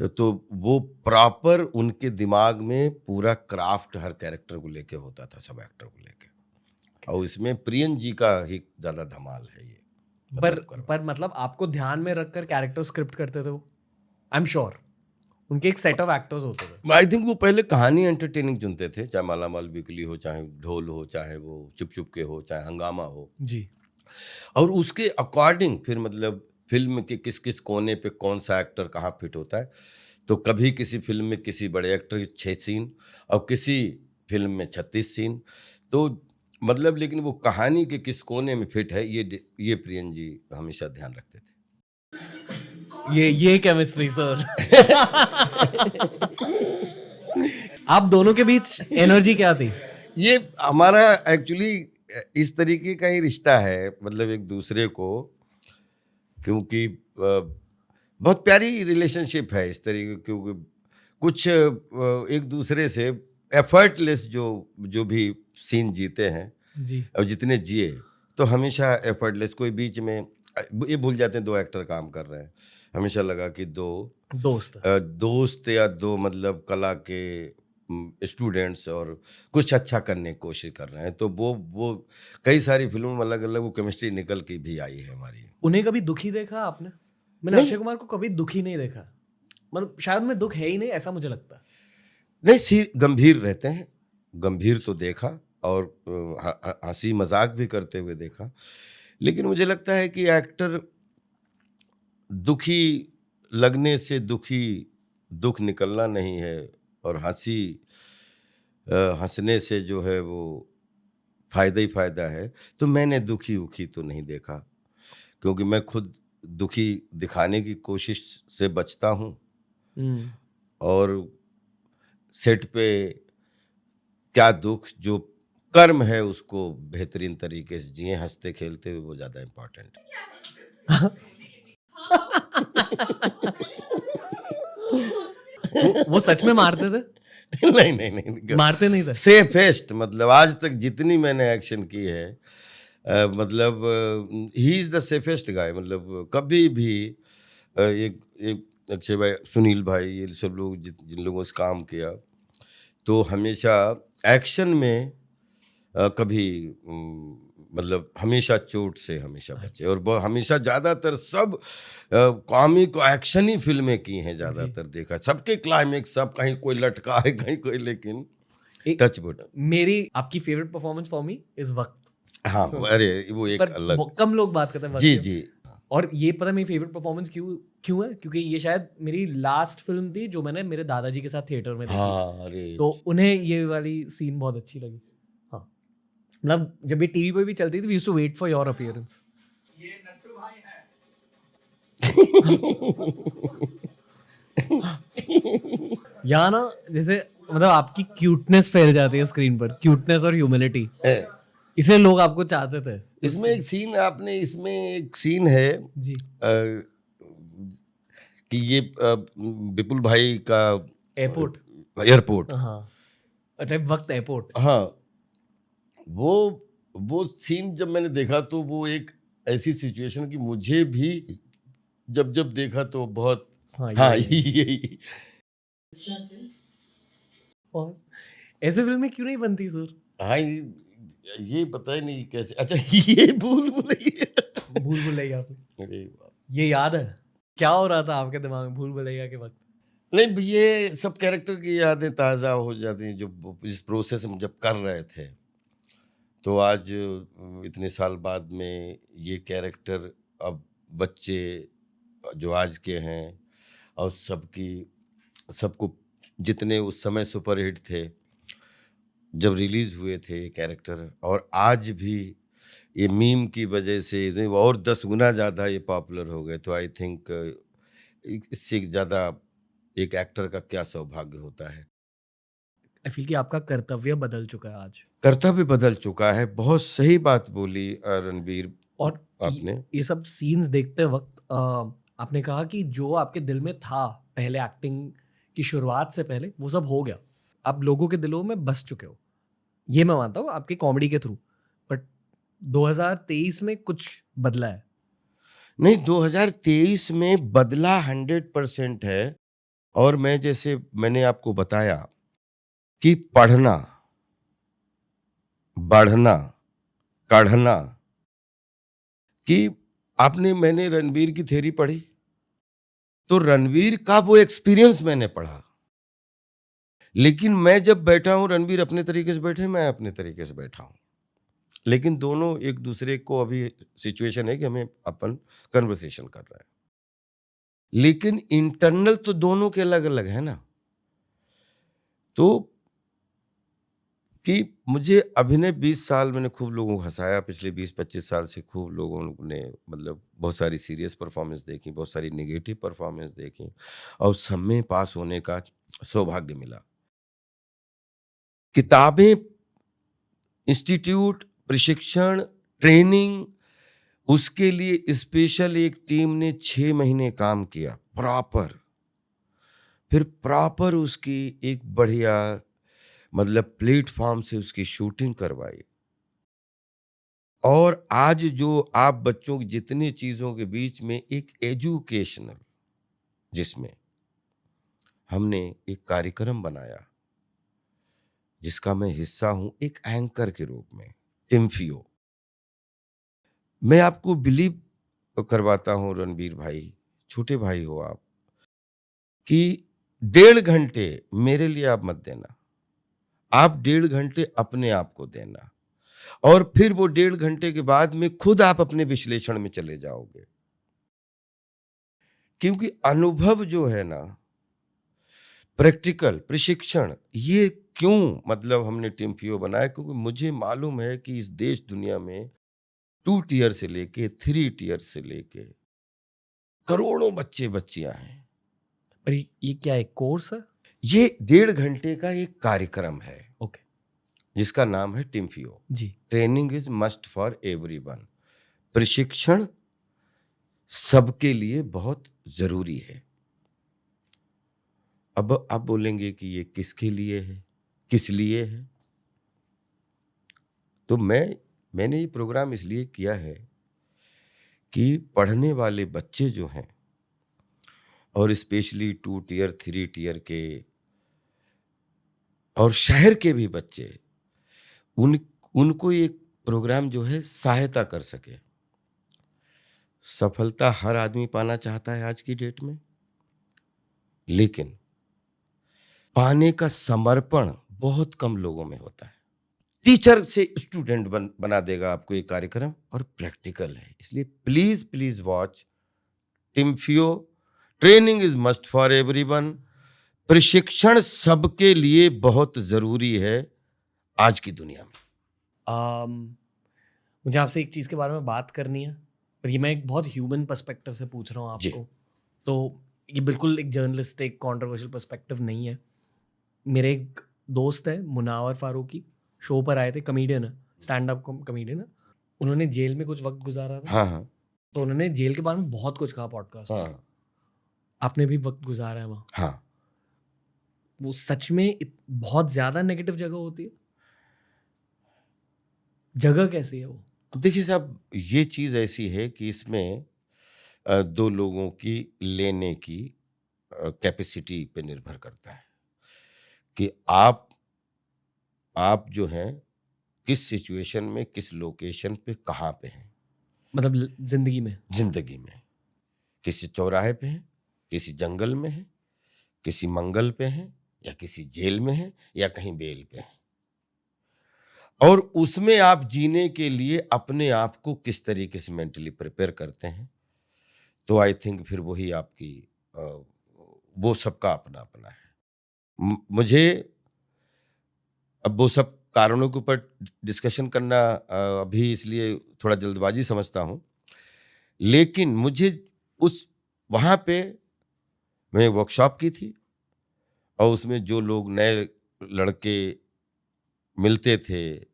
तो वो प्रॉपर उनके दिमाग में पूरा क्राफ्ट हर कैरेक्टर को लेके होता था, सब एक्टर को लेके, और इसमें प्रियन जी का ही ज़्यादा धमाल है ये। पर मतलब आपको ध्यान में रखकर कैरेक्टर स्क्रिप्ट करते थे वो? आई एम श्योर उनके एक सेट ऑफ एक्टर्स होते थे। आई थिंक वो पहले कहानी एंटरटेनिंग चुनते थे, चाहे मालामाल वीकली हो, चाहे ढोल हो, चाहे वो चुप चुप के हो, चाहे हंगामा हो, जी, और उसके अकॉर्डिंग फिर मतलब फिल्म के किस किस कोने पे कौन सा एक्टर कहाँ फिट होता है। तो कभी किसी फिल्म में किसी बड़े एक्टर के 6 सीन और किसी फिल्म में 36 सीन, तो मतलब लेकिन वो कहानी के किस कोने में फिट है, ये प्रियन जी हमेशा ध्यान रखते थे। ये केमिस्ट्री सर। आप दोनों के बीच एनर्जी क्या थी? ये हमारा एक्चुअली इस तरीके का ही रिश्ता है, मतलब एक दूसरे को, क्योंकि बहुत प्यारी रिलेशनशिप है इस तरीके, क्योंकि कुछ एक दूसरे से एफर्टलेस जो भी सीन जीते हैं जी, और जितने जिए, तो हमेशा एफर्टलेस, कोई बीच में ये भूल जाते हैं 2 एक्टर काम कर रहे हैं। हमेशा लगा कि 2 दोस्त दोस्त या 2 मतलब कला के स्टूडेंट्स और कुछ अच्छा करने की कोशिश कर रहे हैं। तो वो कई सारी फ़िल्मों में अलग-अलग वो केमिस्ट्री निकल के भी आई है हमारी। उन्हें कभी दुखी देखा आपने? मैंने नहीं। अक्षय कुमार को कभी दुखी नहीं देखा। मतलब शायद में दुख है ही नहीं, ऐसा मुझे लगता है। नहीं, गंभीर रहते हैं। गंभीर तो देखा और हँसी मज़ाक भी करते हुए देखा। लेकिन मुझे लगता है कि एक्टर दुखी लगने से दुख निकलना नहीं है और हँसने से जो है वो फ़ायदा ही फ़ायदा है। तो मैंने दुखी-वुखी तो नहीं देखा, क्योंकि मैं खुद दुखी दिखाने की कोशिश से बचता हूँ और सेट पे क्या दुख, जो कर्म है उसको बेहतरीन तरीके से जिएँ हँसते खेलते हुए, वो ज़्यादा इम्पोर्टेंट है। वो सच में मारते थे? नहीं। मारते नहीं थे? सेफेस्ट, मतलब आज तक जितनी मैंने एक्शन की है, मतलब ही इज़ द सेफेस्ट गाय। मतलब कभी भी एक एक अक्षय भाई, सुनील भाई, ये सब लोग जिन लोगों से काम किया, तो हमेशा एक्शन में कभी मतलब हमेशा चोट से हमेशा बचे। और हमेशा ज़्यादातर सब कॉमिक एक्शन ही फिल्में की हैं ज़्यादातर देखा। सबके क्लाइमेक्स, सब कहीं कोई लटका है, कहीं कोई, लेकिन टच वुड। मेरी आपकी favourite performance for me is वक्त। हाँ, अरे वो एक पर अलग। कम लोग बात करते हैं वक्त जी के। जी। और ये पता है मेरी फेवरेट परफॉर्मेंस क्यों है? क्योंकि ये शायद मेरी लास्ट फिल्म थी जो मैंने मेरे दादाजी के साथ थिएटर में देखी। हाँ, अरे तो उन्हें ये वाली सीन बहुत अच्छी लगी। हाँ, मतलब जब ये टीवी पे भी चलती थी, we used to wait for your appearance. ये नट्टू भाई है। यहाँ ना जैसे मतलब आपकी क्यूटनेस फैल जाती है स्क्रीन पर, क्यूटनेस और ह्यूमिलिटी, इसे लोग आपको चाहते थे। इसमें एक सीन है जी कि ये विपुल भाई का एयरपोर्ट। हाँ, अरे वक्त एयरपोर्ट। हाँ, वो सीन जब मैंने देखा तो वो एक ऐसी सिचुएशन कि मुझे भी जब देखा तो बहुत हाँ यही। ऐसे फिल्में क्यों नहीं बनती सर? हाँ, ये पता ही नहीं कैसे। अच्छा, ये भूल भूल-भुलैया पे अरे वाह। ये याद है क्या हो रहा था आपके दिमाग में भूल-भुलैया के वक्त? नहीं, ये सब कैरेक्टर की यादें ताज़ा हो जाती हैं जो इस प्रोसेस में जब कर रहे थे। तो आज इतने साल बाद में ये कैरेक्टर, अब बच्चे जो आज के हैं और सबको जितने उस समय सुपरहिट थे जब रिलीज हुए थे ये कैरेक्टर, और आज भी ये मीम की वजह से और 10 गुना ज़्यादा ये पॉपुलर हो गए। तो आई थिंक इससे ज़्यादा एक एक्टर का क्या सौभाग्य होता है। आई फील कि आपका कर्तव्य बदल चुका है आज। कर्तव्य बदल चुका है। बहुत सही बात बोली रणबीर और आपने। ये सब सीन्स देखते वक्त आपने कहा कि जो आपके दिल में था पहले एक्टिंग की शुरुआत से पहले, वो सब हो गया। आप लोगों के दिलों में बस चुके हो, ये मैं मानता हूँ आपकी कॉमेडी के थ्रू। बट 2023 में कुछ बदला है? नहीं, 2023 में बदला 100% है। और मैं जैसे मैंने आपको बताया कि पढ़ना, बढ़ना, कढ़ना, कि मैंने रणबीर की थ्योरी पढ़ी तो रणबीर का वो एक्सपीरियंस मैंने पढ़ा। लेकिन मैं जब बैठा हूं, रणबीर अपने तरीके से बैठे, मैं अपने तरीके से बैठा हूं, लेकिन दोनों एक दूसरे को, अभी सिचुएशन है कि हमें अपन कन्वर्सेशन कर रहे हैं, लेकिन इंटरनल तो दोनों के अलग अलग है ना। तो कि मुझे अभिनय 20 साल मैंने खूब लोगों को हंसाया, पिछले 20-25 साल से खूब लोगों ने मतलब बहुत सारी सीरियस परफॉर्मेंस देखी, बहुत सारी नेगेटिव परफॉर्मेंस देखी, और सब में पास होने का सौभाग्य मिला। किताबें, इंस्टीट्यूट, प्रशिक्षण, ट्रेनिंग, उसके लिए स्पेशल एक टीम ने 6 महीने काम किया प्रॉपर। फिर प्रॉपर उसकी एक बढ़िया मतलब प्लेटफॉर्म से उसकी शूटिंग करवाई, और आज जो आप बच्चों की जितनी चीज़ों के बीच में एक एजुकेशनल, जिसमें हमने एक कार्यक्रम बनाया जिसका मैं हिस्सा हूं एक एंकर के रूप में, टिम्फियो। मैं आपको बिलीव करवाता हूं रणबीर भाई, छोटे भाई हो आप, कि 1.5 घंटे मेरे लिए आप मत देना, आप 1.5 घंटे अपने आप को देना, और फिर वो 1.5 घंटे के बाद में खुद आप अपने विश्लेषण में चले जाओगे। क्योंकि अनुभव जो है ना, प्रैक्टिकल प्रशिक्षण, ये क्यों मतलब हमने टिम्फियो बनाया, क्योंकि मुझे मालूम है कि इस देश दुनिया में 2 टियर से लेके 3 टियर से लेके करोड़ों बच्चे बच्चियां हैं। पर ये क्या है, कोर्स है? ये 1.5 घंटे का एक कार्यक्रम है ओके जिसका नाम है टिम्फियो। जी। Training is must for everyone. प्रशिक्षण सबके लिए बहुत जरूरी है। अब आप बोलेंगे कि ये किसके लिए है, किस लिए है? तो मैंने ये प्रोग्राम इसलिए किया है कि पढ़ने वाले बच्चे जो हैं, और स्पेशली 2 टियर 3 टियर के और शहर के भी बच्चे, उनको एक प्रोग्राम जो है सहायता कर सके। सफलता हर आदमी पाना चाहता है आज की डेट में, लेकिन पाने का समर्पण बहुत कम लोगों में होता है। टीचर से स्टूडेंट बना देगा आपको ये कार्यक्रम, और प्रैक्टिकल है। इसलिए प्लीज प्लीज वॉच टिम्फियो। Training is must for everyone. प्रशिक्षण सबके लिए बहुत जरूरी है आज की दुनिया में। मुझे आपसे एक चीज़ के बारे में बात करनी है, पर ये मैं एक बहुत ह्यूमन पर्सपेक्टिव से पूछ रहा हूँ जी। आपको। तो ये बिल्कुल एक जर्नलिस्टिक कॉन्ट्रोवर्शियल पर्सपेक्टिव नहीं है। मेरे एक दोस्त है मुनावर फारूकी, शो पर आए थे, कमेडियन है, स्टैंड अप कमेडियन है। उन्होंने जेल में कुछ वक्त गुजारा था, हाँ हाँ तो उन्होंने जेल के बारे में बहुत कुछ कहा पॉडकास्ट में। हाँ आपने भी वक्त गुजारा है वहाँ, हाँ। वो सच में बहुत ज़्यादा नेगेटिव जगह होती है? जगह कैसी है वो? अब देखिए साहब, ये चीज ऐसी है कि इसमें 2 लोगों की लेने की कैपेसिटी पे निर्भर करता है कि आप जो हैं किस सिचुएशन में, किस लोकेशन पे, कहाँ पे हैं मतलब जिंदगी में? जिंदगी में। किसी चौराहे पे हैं, किसी जंगल में हैं, किसी मंगल पे हैं, या किसी जेल में हैं, या कहीं बेल पे हैं। और उसमें आप जीने के लिए अपने आप को किस तरीके से मेंटली प्रिपेयर करते हैं, तो आई थिंक फिर वही आपकी वो सबका अपना अपना है। मुझे अब वो सब कारणों के ऊपर डिस्कशन करना अभी इसलिए थोड़ा जल्दबाजी समझता हूँ, लेकिन मुझे उस वहाँ पे मैं वर्कशॉप की थी, और उसमें जो लोग नए लड़के मिलते थे,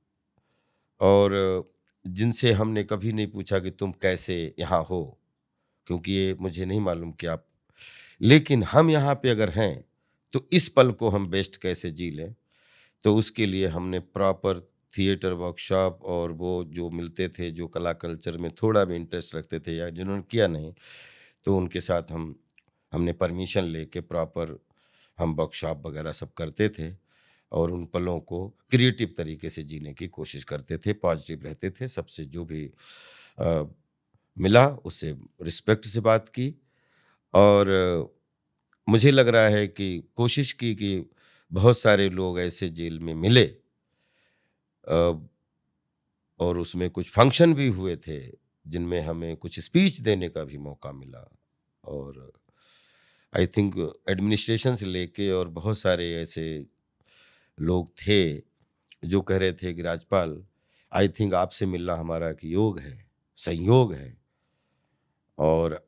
और जिनसे हमने कभी नहीं पूछा कि तुम कैसे यहाँ हो, क्योंकि ये मुझे नहीं मालूम कि आप, लेकिन हम यहाँ पे अगर हैं तो इस पल को हम बेस्ट कैसे जी लें, तो उसके लिए हमने प्रॉपर थिएटर वर्कशॉप, और वो जो मिलते थे जो कला कल्चर में थोड़ा भी इंटरेस्ट रखते थे या जिन्होंने किया नहीं, तो उनके साथ हमने परमिशन लेके प्रॉपर हम वर्कशॉप वगैरह सब करते थे, और उन पलों को क्रिएटिव तरीके से जीने की कोशिश करते थे, पॉजिटिव रहते थे। सबसे जो भी मिला उससे रिस्पेक्ट से बात की, और मुझे लग रहा है कि कोशिश की कि बहुत सारे लोग ऐसे जेल में मिले, और उसमें कुछ फंक्शन भी हुए थे जिनमें हमें कुछ स्पीच देने का भी मौका मिला। और आई थिंक एडमिनिस्ट्रेशन से लेके और बहुत सारे ऐसे लोग थे जो कह रहे थे कि राजपाल, आई थिंक आपसे मिलना हमारा एक योग है, संयोग है, और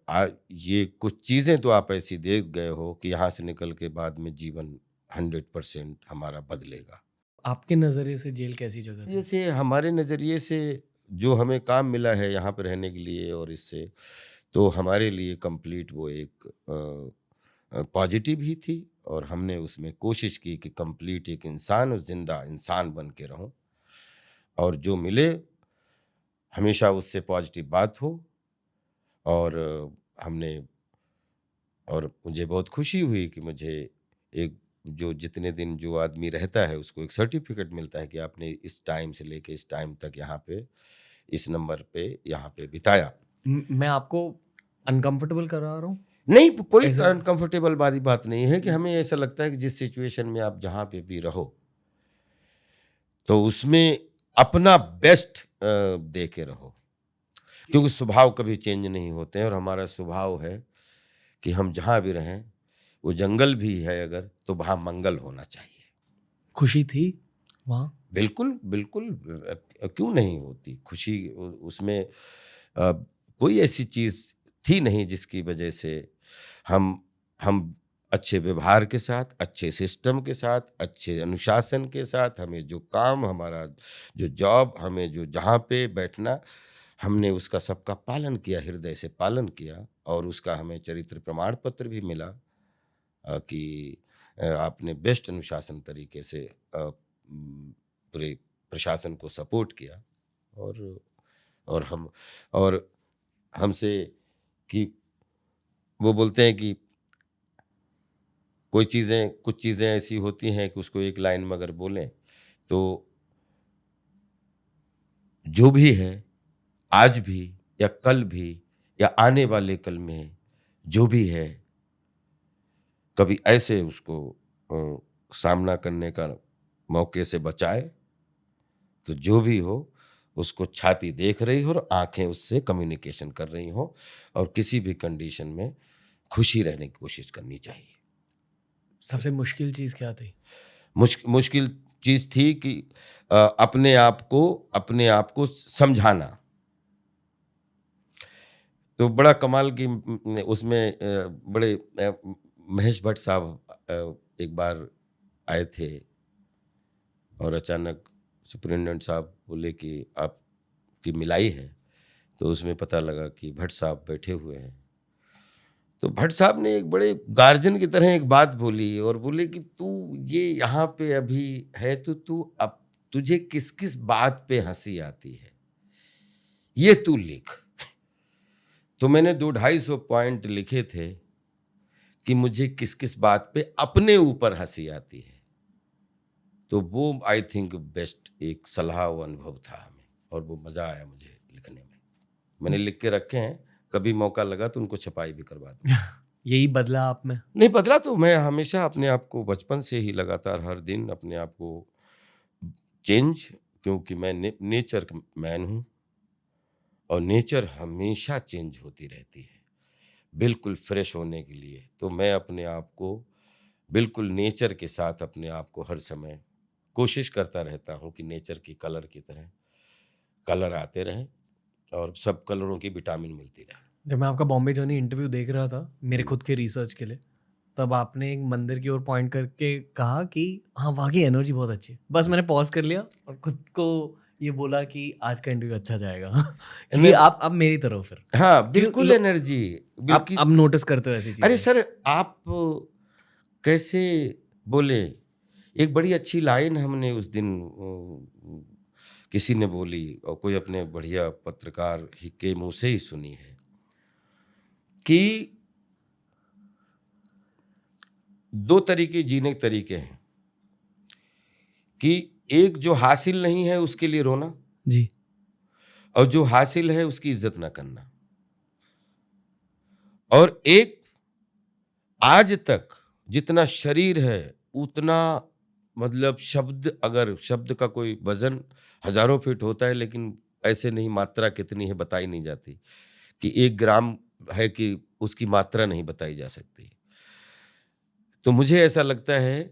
ये कुछ चीज़ें तो आप ऐसी देख गए हो कि यहाँ से निकल के बाद में जीवन 100% हमारा बदलेगा। आपके नज़रिए से जेल कैसी जगह थी? जैसे हमारे नज़रिए से जो हमें काम मिला है यहाँ पे रहने के लिए, और इससे तो हमारे लिए कंप्लीट वो एक पॉजिटिव ही थी, और हमने उसमें कोशिश की कि कंप्लीट एक इंसान और जिंदा इंसान बन के रहूं, और जो मिले हमेशा उससे पॉजिटिव बात हो। और हमने और मुझे बहुत खुशी हुई कि मुझे एक जो जितने दिन जो आदमी रहता है उसको एक सर्टिफिकेट मिलता है कि आपने इस टाइम से लेके इस टाइम तक यहाँ पे इस नंबर पे यहाँ पे बिताया। मैं आपको अनकंफर्टेबल करा रहा हूँ नहीं, कोई ऐसा? अनकंफर्टेबल वाली बात नहीं है कि हमें ऐसा लगता है कि जिस सिचुएशन में आप जहाँ पे भी रहो तो उसमें अपना बेस्ट दे के रहो, क्योंकि स्वभाव कभी चेंज नहीं होते हैं। और हमारा स्वभाव है कि हम जहाँ भी रहें, वो जंगल भी है अगर, तो वहाँ मंगल होना चाहिए। खुशी थी वहाँ? बिल्कुल, बिल्कुल, क्यों नहीं होती खुशी? उसमें कोई ऐसी चीज़ थी नहीं जिसकी वजह से हम अच्छे व्यवहार के साथ, अच्छे सिस्टम के साथ, अच्छे अनुशासन के साथ, हमें जो काम, हमारा जो जॉब, हमें जो जहाँ पे बैठना, हमने उसका सबका पालन किया, हृदय से पालन किया। और उसका हमें चरित्र प्रमाण पत्र भी मिला कि आपने बेस्ट अनुशासन तरीके से पूरे प्रशासन को सपोर्ट किया। और हम और हमसे कि वो बोलते हैं कि कुछ चीज़ें ऐसी होती हैं कि उसको एक लाइन में अगर बोलें तो जो भी है, आज भी या कल भी या आने वाले कल में जो भी है, कभी ऐसे उसको सामना करने का मौके से बचाए, तो जो भी हो उसको छाती देख रही हो और आंखें उससे कम्युनिकेशन कर रही हो, और किसी भी कंडीशन में खुशी रहने की कोशिश करनी चाहिए। सबसे मुश्किल चीज़ क्या थी? मुश्किल चीज़ थी कि अपने आप को समझाना। तो बड़ा कमाल की उसमें बड़े महेश भट्ट साहब एक बार आए थे और अचानक सुपरिटेंडेंट साहब बोले कि आपकी मिलाई है। तो उसमें पता लगा कि भट्ट साहब बैठे हुए हैं। तो भट्ट साहब ने एक बड़े गार्जियन की तरह एक बात बोली और बोले कि तू ये यहाँ पे अभी है तो तू अब तुझे किस किस बात पे हंसी आती है ये तू लिख। तो मैंने 200-250 पॉइंट लिखे थे कि मुझे किस किस बात पे अपने ऊपर हंसी आती है। तो वो आई थिंक बेस्ट एक सलाह व अनुभव था हमें, और वो मज़ा आया मुझे लिखने में। मैंने लिख के रखे हैं, कभी मौका लगा तो उनको छपाई भी करवा दूँ। यही बदला आप में? नहीं बदला, तो मैं हमेशा अपने आप को बचपन से ही लगातार हर दिन अपने आप को चेंज, क्योंकि मैं नेचर मैन हूँ और नेचर हमेशा चेंज होती रहती है बिल्कुल फ्रेश होने के लिए। तो मैं अपने आप को बिल्कुल नेचर के साथ अपने आप को हर समय कोशिश करता रहता हूँ कि नेचर की कलर की तरह कलर आते रहें और सब कलरों की विटामिन मिलती रहे। जब मैं आपका बॉम्बे जर्नी इंटरव्यू देख रहा था मेरे खुद के रिसर्च के लिए, तब आपने एक मंदिर की ओर पॉइंट करके कहा कि हाँ वहाँ की एनर्जी बहुत अच्छी है। बस मैंने पॉज कर लिया और खुद को ये बोला कि आज का इंटरव्यू अच्छा जाएगा। क्योंकि आप अब मेरी तरफ फिर हाँ बिल्कुल एनर्जी आप बिल्कुल। अब नोटिस करते हो ऐसी चीजें? अरे सर आप कैसे बोले, एक बड़ी अच्छी लाइन हमने उस दिन किसी ने बोली और कोई अपने बढ़िया पत्रकार ही के मुंह से ही सुनी है कि 2 तरीके जीने के तरीके हैं कि एक जो हासिल नहीं है उसके लिए रोना जी। और जो हासिल है उसकी इज्जत ना करना। और एक आज तक जितना शरीर है उतना मतलब अगर शब्द का कोई वजन हजारों फीट होता है, लेकिन ऐसे नहीं मात्रा कितनी है बताई नहीं जाती, कि 1 ग्राम है कि उसकी मात्रा नहीं बताई जा सकती। तो मुझे ऐसा लगता है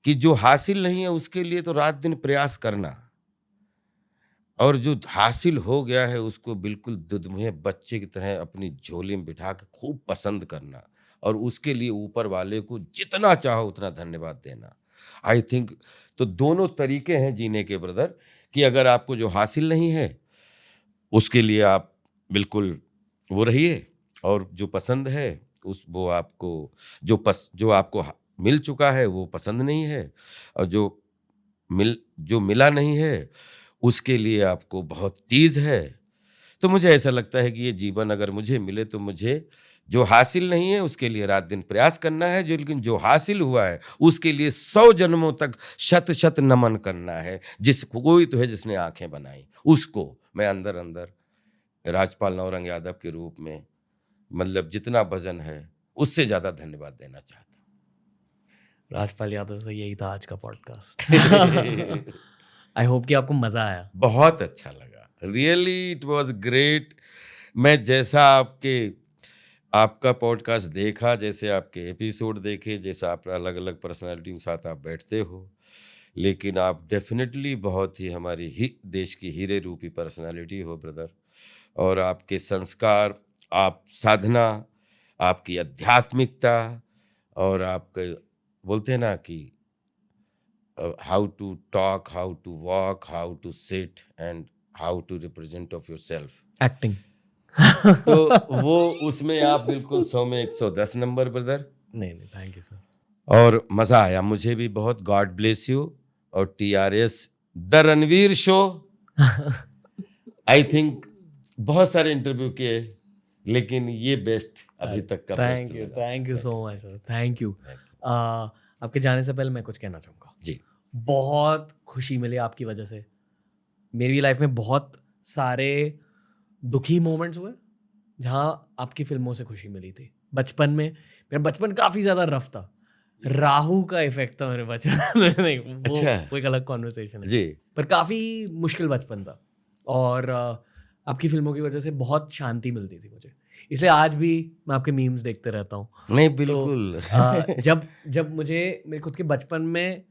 कि जो हासिल नहीं है उसके लिए तो रात दिन प्रयास करना, और जो हासिल हो गया है उसको बिल्कुल दुधमुहे बच्चे की तरह अपनी झोली में बिठा के खूब पसंद करना, और उसके लिए ऊपर वाले को जितना चाहो उतना धन्यवाद देना। आई थिंक तो दोनों तरीके हैं जीने के ब्रदर, कि अगर आपको जो हासिल नहीं है उसके लिए आप बिल्कुल वो रहिए, और जो पसंद है वो आपको जो आपको मिल चुका है वो पसंद नहीं है, और जो मिला नहीं है उसके लिए आपको बहुत तीज है, तो मुझे ऐसा लगता है कि ये जीवन अगर मुझे मिले तो मुझे जो हासिल नहीं है उसके लिए रात दिन प्रयास करना है, जो लेकिन जो हासिल हुआ है उसके लिए 100 जन्मों तक शत शत नमन करना है। जिस कोई तो है जिसने आंखें बनाई, उसको मैं अंदर अंदर राजपाल नौरंग यादव के रूप में मतलब जितना वजन है उससे ज्यादा धन्यवाद देना चाहता राजपाल यादव से यही था आज का पॉडकास्ट। हूँ। आई होप कि आपको मजा आया। बहुत अच्छा लगा, रियली इट वाज ग्रेट। मैं जैसा आपका पॉडकास्ट देखा, जैसे आपके एपिसोड देखे, जैसा आप अलग अलग पर्सनालिटी के साथ आप बैठते हो, लेकिन आप डेफिनेटली बहुत ही हमारी देश की हीरे रूपी पर्सनालिटी हो ब्रदर। और आपके संस्कार, आप साधना, आपकी आध्यात्मिकता और आपके बोलते हैं ना कि how to talk, how to walk, how to sit and how to represent of yourself, acting. तो वो उसमें आप बिल्कुल 100 में 110 नंबर ब्रदर। नहीं, थैंक यू सर। और मज़ा आया मुझे भी बहुत। God bless you. और TRS the Ranveer show, I think बहुत सारे इंटरव्यू किए लेकिन ये बेस्ट अभी तक का बेस्ट लगा। Thank you so much sir, thank you. आपके जाने से पहले मैं कुछ कहना चाहूँगा। जी। बहुत खुशी मिली आपकी वजह से। मेरी लाइफ में बहुत सारे दुखी मोमेंट्स हुए जहाँ आपकी फिल्मों से खुशी मिली थी। बचपन में मेरा बचपन काफ़ी ज़्यादा रफ था, राहु का इफेक्ट था मेरे बचपन में। नहीं, वो अच्छा। एक अलग कॉन्वर्सेशन है जी। पर काफ़ी मुश्किल बचपन था। और आपकी फिल्मों की वजह से बहुत शांति मिलती थी मुझे, इसलिए आज भी मैं आपके मीम्स देखते रहता हूँ। नहीं बिल्कुल। तो जब मुझे मेरे खुद के बचपन में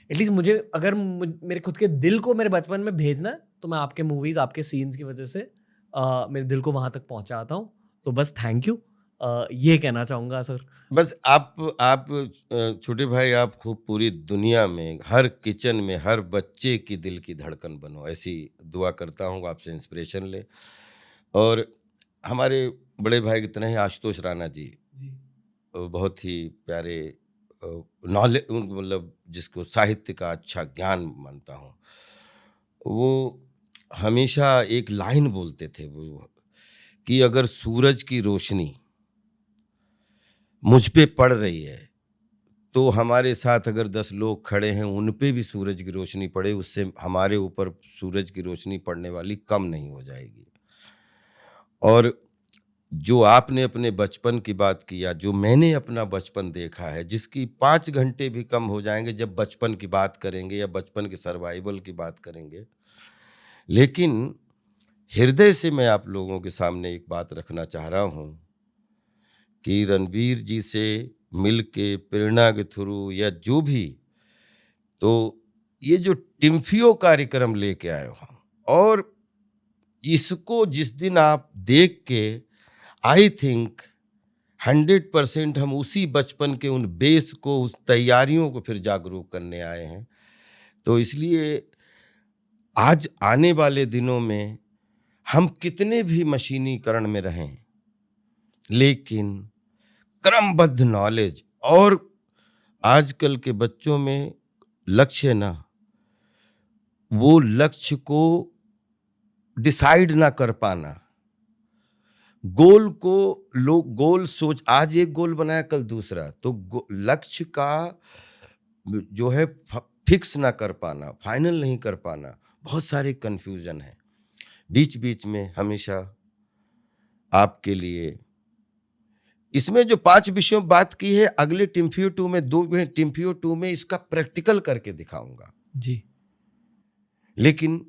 एटलीस्ट मुझे अगर मेरे खुद के दिल को मेरे बचपन में भेजना है तो मैं आपके मूवीज़, आपके सीन्स की वजह से मेरे दिल को वहाँ तक पहुँचाता हूँ। तो बस थैंक यू, ये कहना चाहूँगा सर। बस आप छोटे भाई, आप खूब पूरी दुनिया में हर किचन में हर बच्चे की दिल की धड़कन बनो, ऐसी दुआ करता हूँ। आपसे इंस्पिरेशन ले। और हमारे बड़े भाई कितने हैं, आशुतोष राणा जी, बहुत ही प्यारे नॉलेज, मतलब जिसको साहित्य का अच्छा ज्ञान मानता हूँ। वो हमेशा एक लाइन बोलते थे वो कि अगर सूरज की रोशनी मुझ पे पड़ रही है तो हमारे साथ अगर 10 लोग खड़े हैं उन पे भी सूरज की रोशनी पड़े, उससे हमारे ऊपर सूरज की रोशनी पड़ने वाली कम नहीं हो जाएगी। और जो आपने अपने बचपन की बात किया, जो मैंने अपना बचपन देखा है, जिसकी 5 घंटे भी कम हो जाएंगे जब बचपन की बात करेंगे या बचपन के सर्वाइवल की बात करेंगे। लेकिन हृदय से मैं आप लोगों के सामने एक बात रखना चाह रहा हूँ कि रणवीर जी से मिल के प्रेरणा के थ्रू या जो भी, तो ये जो टिम्फियो कार्यक्रम लेके आए हो और इसको जिस दिन आप देख के आई थिंक 100% हम उसी बचपन के उन बेस को, उस तैयारियों को फिर जागरूक करने आए हैं। तो इसलिए आज आने वाले दिनों में हम कितने भी मशीनीकरण में रहें, लेकिन क्रमबद्ध नॉलेज और आजकल के बच्चों में लक्ष्य ना, वो लक्ष्य को डिसाइड ना कर पाना, गोल को लोग गोल सोच, आज एक गोल बनाया कल दूसरा, तो लक्ष्य का जो है फिक्स ना कर पाना, फाइनल नहीं कर पाना, बहुत सारे कंफ्यूजन है। बीच बीच में हमेशा आपके लिए इसमें जो 5 विषयों बात की है, अगले टिम्फियो 2 में 2 टिम्फियो 2 में इसका प्रैक्टिकल करके दिखाऊंगा जी। लेकिन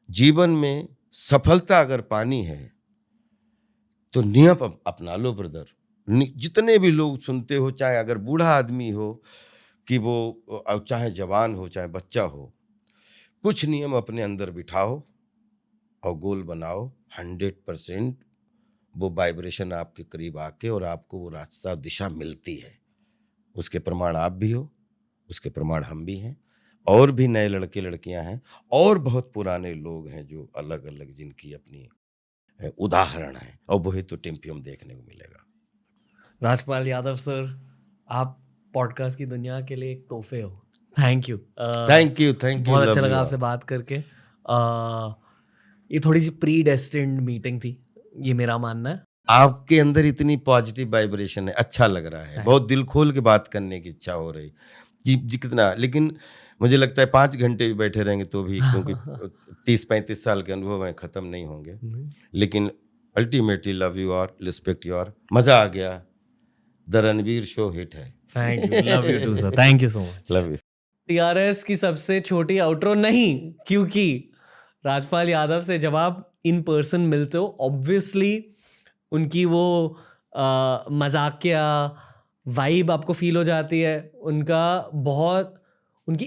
जीवन में सफलता अगर पानी है तो नियम अपना लो ब्रदर। जितने भी लोग सुनते हो, चाहे अगर बूढ़ा आदमी हो कि वो, चाहे जवान हो चाहे बच्चा हो, कुछ नियम अपने अंदर बिठाओ और गोल बनाओ। 100% वो वाइब्रेशन आपके करीब आके और आपको वो रास्ता दिशा मिलती है। उसके प्रमाण आप भी हो, उसके प्रमाण हम भी हैं, और भी नए लड़के लड़कियां हैं, और बहुत पुराने लोग हैं जो अलग अलग जिनकी अपनी उदाहरण है, और वही तो टिम्पियम देखने को मिलेगा। राजपाल यादव सर, आप पॉडकास्ट की दुनिया के लिए एक तोहफे हो। Thank you. Thank you. बहुत अच्छा लगा आपसे बात करके। ये थोड़ी सी प्री डेस्टिन्ड मीटिंग थी, ये मेरा मानना है। आपके अंदर इतनी पॉजिटिव वाइब्रेशन है, अच्छा लग रहा है, बहुत दिल खोल के बात करने की इच्छा हो रही कि जितना, लेकिन मुझे लगता है 5 घंटे भी बैठे रहेंगे तो भी, क्योंकि 30-35 साल के अनुभव हैं, ख़त्म नहीं होंगे। लेकिन अल्टीमेटली लव यू और रिस्पेक्ट यू और मज़ा आ गया। द रणवीर शो हिट है। Thank you, love you too sir, thank you so much. Love you. TRS की सबसे छोटी आउटरो नहीं, क्योंकि राजपाल यादव से जब आप इन पर्सन मिलते हो, ऑब्वियसली उनकी वो मजाकिया वाइब आपको फील हो जाती है, उनकी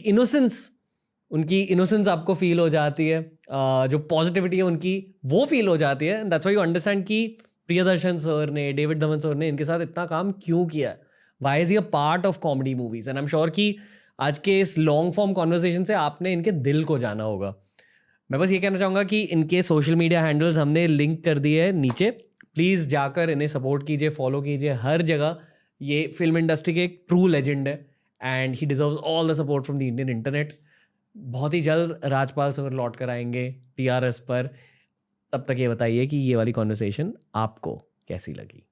इनोसेंस आपको फील हो जाती है, जो पॉजिटिविटी है उनकी वो फील हो जाती है। दैट्स व्हाई यू अंडरस्टैंड कि प्रियदर्शन सर ने, डेविड धवन सर ने इनके साथ इतना काम क्यों किया है, why is he a part of comedy movies. And I am sure कि आज के इस लॉन्ग फॉर्म कॉन्वर्सेशन से आपने इनके दिल को जाना होगा। मैं बस ये कहना चाहूँगा कि इनके सोशल मीडिया हैंडल्स हमने लिंक कर दिए हैं नीचे, प्लीज़ जाकर इन्हें सपोर्ट कीजिए, फॉलो कीजिए हर जगह। ये फिल्म इंडस्ट्री के एक ट्रू लेजेंड है and he deserves all the support from the Indian internet. बहुत ही जल्द राजपाल सर लौट कर आएंगे टीआरएस पर। तब तक ये बताइए कि ये वाली कॉन्वर्सेशन आपको कैसी लगी।